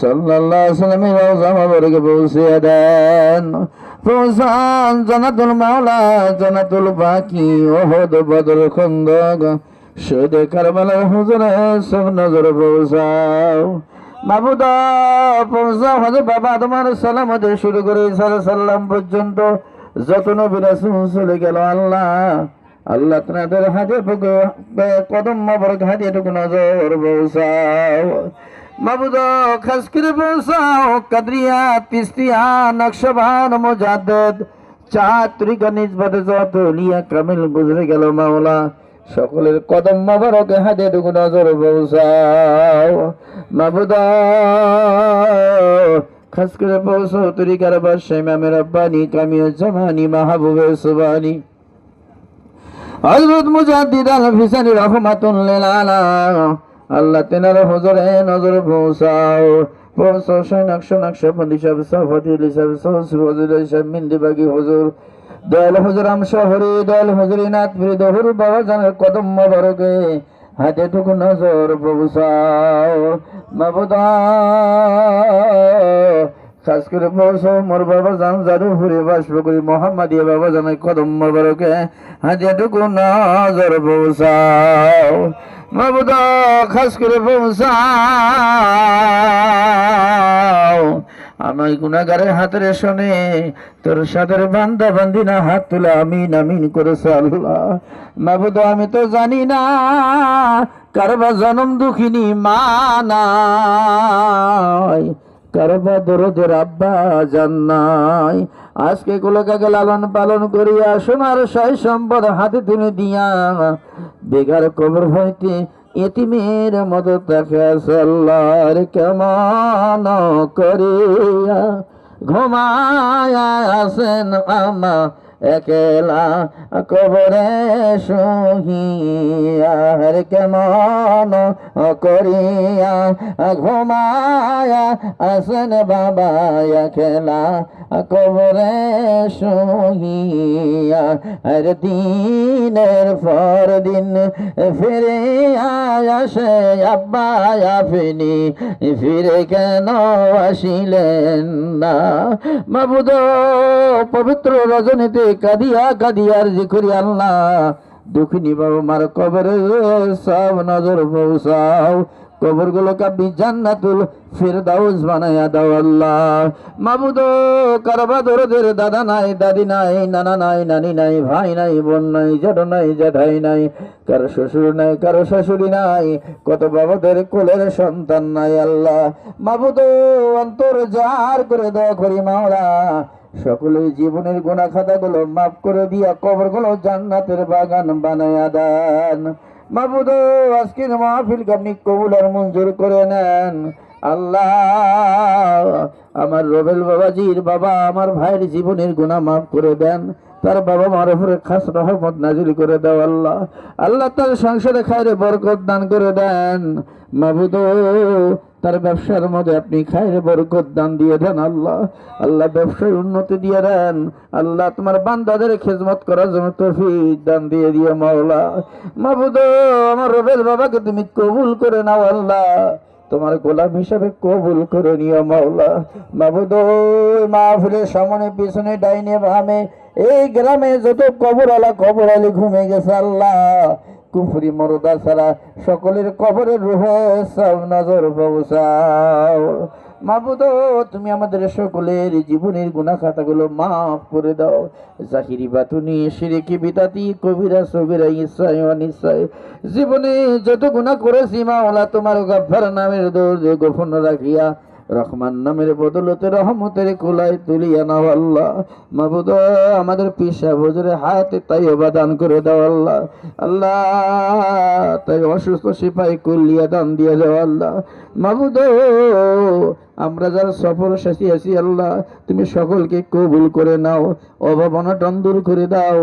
সাল্লাল্লাহু আলাইহি ওয়াসাল্লামের রওজা মুবারকে পৌঁছে দেন। পৌঁছান জান্নাতুল মাওলা, জান্নাতুল বাকি, ওহদ, বদর, খন্দক, শহীদ কারবালার হুজুরে সব নজর পৌঁছাও। মাবুদ, পৌঁছাও হযরত বাবা তোমার সালাম হতে শুরু করে ঈসা সাল্লাম পর্যন্ত যত নবী রাসূল চলে গেল আল্লাহ আল্লাহ তোমাদের হাতে কদম মোবারক হাতেটুকু নজর পৌঁছাও। মাবুদ, খাস করে পৌঁছাও কাদরিয়া, তিস্তিয়া, নকশবন্দ, মুজাদ্দিদ, চার তরিকা নিসবতে যত লিয়া কামিল গুজরে গেল মাওলা, সকলের কদম মোবারক হাতেটুকু নজর পৌঁছাও। মাবুদ, খাস করে পৌঁছাও তরিকার বাদশাহ ইমামে রব্বানি কামিল জামানি মাহবুবে সুবহানি হযরত মুজাদ্দিদ আল-ফিসানি রাহমাতুল্লিল আলামিন, আল্লাহ তেনার হুজুরে নজর পৌঁছাও। পৌঁছাও নকশবন্দি সাহেব, সাফাতি সাহেব, হুজুর সাহেব, মিন্দিবাগি হুজুর, দয়াল হুজুর আমশহরি, দয়াল হুজুর নাথপুরি দহুর বাবা জানের কদম মোবারকে হাতেটুকু নজর পৌঁছাও। মাবুদ, খাস করে পৌঁছাও মোর বাবা জান জাদুপুরি বাসপুরি মোহাম্মদিয়া বাবা জানের কদম মোবারকে হাতেটুকু নজর পৌঁছাও। মাবুদ, খাস করে পৌঁছাও আমার গুনাহগারের হাতের শোনে তোর সাদের বান্দা বান্দিনা হাত তুলে আমিন আমিন করেছে আল্লাহ। মাবুদ, আমি তো জানি না কারবা জনম দুঃখিনী মা নাই, কারবা দরদের আব্বা জান্নাই, আজকে গোলকাকে লালন পালন করিয়া সোনার সাই সম্পদ হাতে তুলে দিয়া বেগার কবর হইতে এতিমের মদত রাখে আল্লাহর কেমন করিয়া ঘুমায়া আছেন আমা একলা কবরে সহিয়ার কেমন করিয়া ঘুমায়া আছেন বাবা একলা কবরে সহিয়া, আর দিনের পর দিন ফিরে আসে আব্বা আপনি ফিরে কেন আসিলেন না। মাবুদ, পবিত্র রজনীতে কাদিয়া কাদিয়ার জিকরি আল্লাহ দুঃখিনী বাবা মার কবরে সব নজর পৌঁছাও। কবর গুলোকে আপনি জান্নাতুল ফিরদাউস বানায়া দাও আল্লাহ। মাবুদ, কারবা দরদের দাদা নাই, দাদি নাই, নানা নাই, নানি নাই, ভাই নাই, বোন নাই, জেঠু নাই, জেঠাই নাই, কারো শ্বশুর নাই, কারো শাশুড়ি নাই, কত বাবাদের কোলের সন্তান নাই আল্লাহ। মাবুদ, অন্তর জার করে দোয়া করি মাওলা, সকলের জীবনের গুনাহ খাতাগুলো মাফ করে দিয়া কবরগুলো জান্নাতের বাগান বানায়া দেন। মাবুদ, আজকের মাহফিলকে আপনি কবুল আর মঞ্জুর করে নেন আল্লাহ। আমার রবেল বাবাজির বাবা আমার ভাইয়ের জীবনের গুনাহ মাফ করে দেন, তার বাবা মার উপরে খাস রহমত নাজিল করে দাও আল্লাহ। আল্লাহ তার সংসারে খায়রে বরকত দান করে দেন। মাবুদ, তার ব্যবসার মধ্যে আপনি খায়রে বরকত দান দিয়ে দেন আল্লাহ। আল্লাহ ব্যবসায় উন্নতি দিয়ে দেন আল্লাহ। তোমার বান্দাদের খেদমত করার জন্য তৌফিক দান দিয়ে মাওলা। মাবুদ, আমার রবেল বাবাকে তুমি কবুল করে নাও আল্লাহ। তোমার গোলাম হিসাবে কবুল করে নিও মাওলা। মাবুদ, মাহফিলের সামনে পিছনে ডাইনে বামে এই গ্রামে যত কবরওয়ালা কবর আলী ঘুমে গেছে আল্লাহ, কুফরি মরদা ছাড়া সকলের কবরের রুহে সব নজর পৌঁছাও। মাবুদ, তুমি আমাদের সকলের জীবনের গুনাহ খাতাগুলো মাফ করে দাও। জাহিরি বাতুনি শিরকি বিদাতি কবিরা সগীরা ইচ্ছায় অনিচ্ছায় জীবনে যত গুনাহ করেছি মাওলা, তোমার গফফার নামের দরুদ গোপন রাখিয়া রহমান নামের বদলতে রহমতের কুলায় তুলিয়া নাও আল্লাহ। মাবুদ, আমাদের পিসা হুজুরে হায়াতে তাইয়্যিবা দান করে দাও আল্লাহ। আল্লাহ, তাই অসুস্থ সিপাই কুলিয়া দান দিয়ে দাও আল্লাহ। মাবুদ, আমরা যারা সফর শেষে আছি আল্লাহ, তুমি সকলকে কবুল করে নাও, অভাব অনটন দূর করে দাও,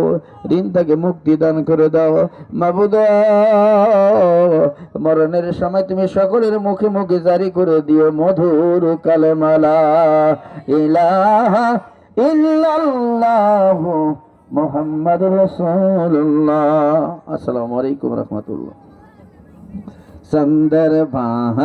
ঋণ থেকে মুক্তি দান করে দাও। মাবুদ, মরণের সময় তুমি সকলের মুখে মুখে জারি করে দিও মধুর কালেমা লা ইলাহা ইল্লাল্লাহু মুহাম্মাদুর রাসূলুল্লাহ। আসসালামু আলাইকুম রাহমাতুল্লাহ। সুন্দর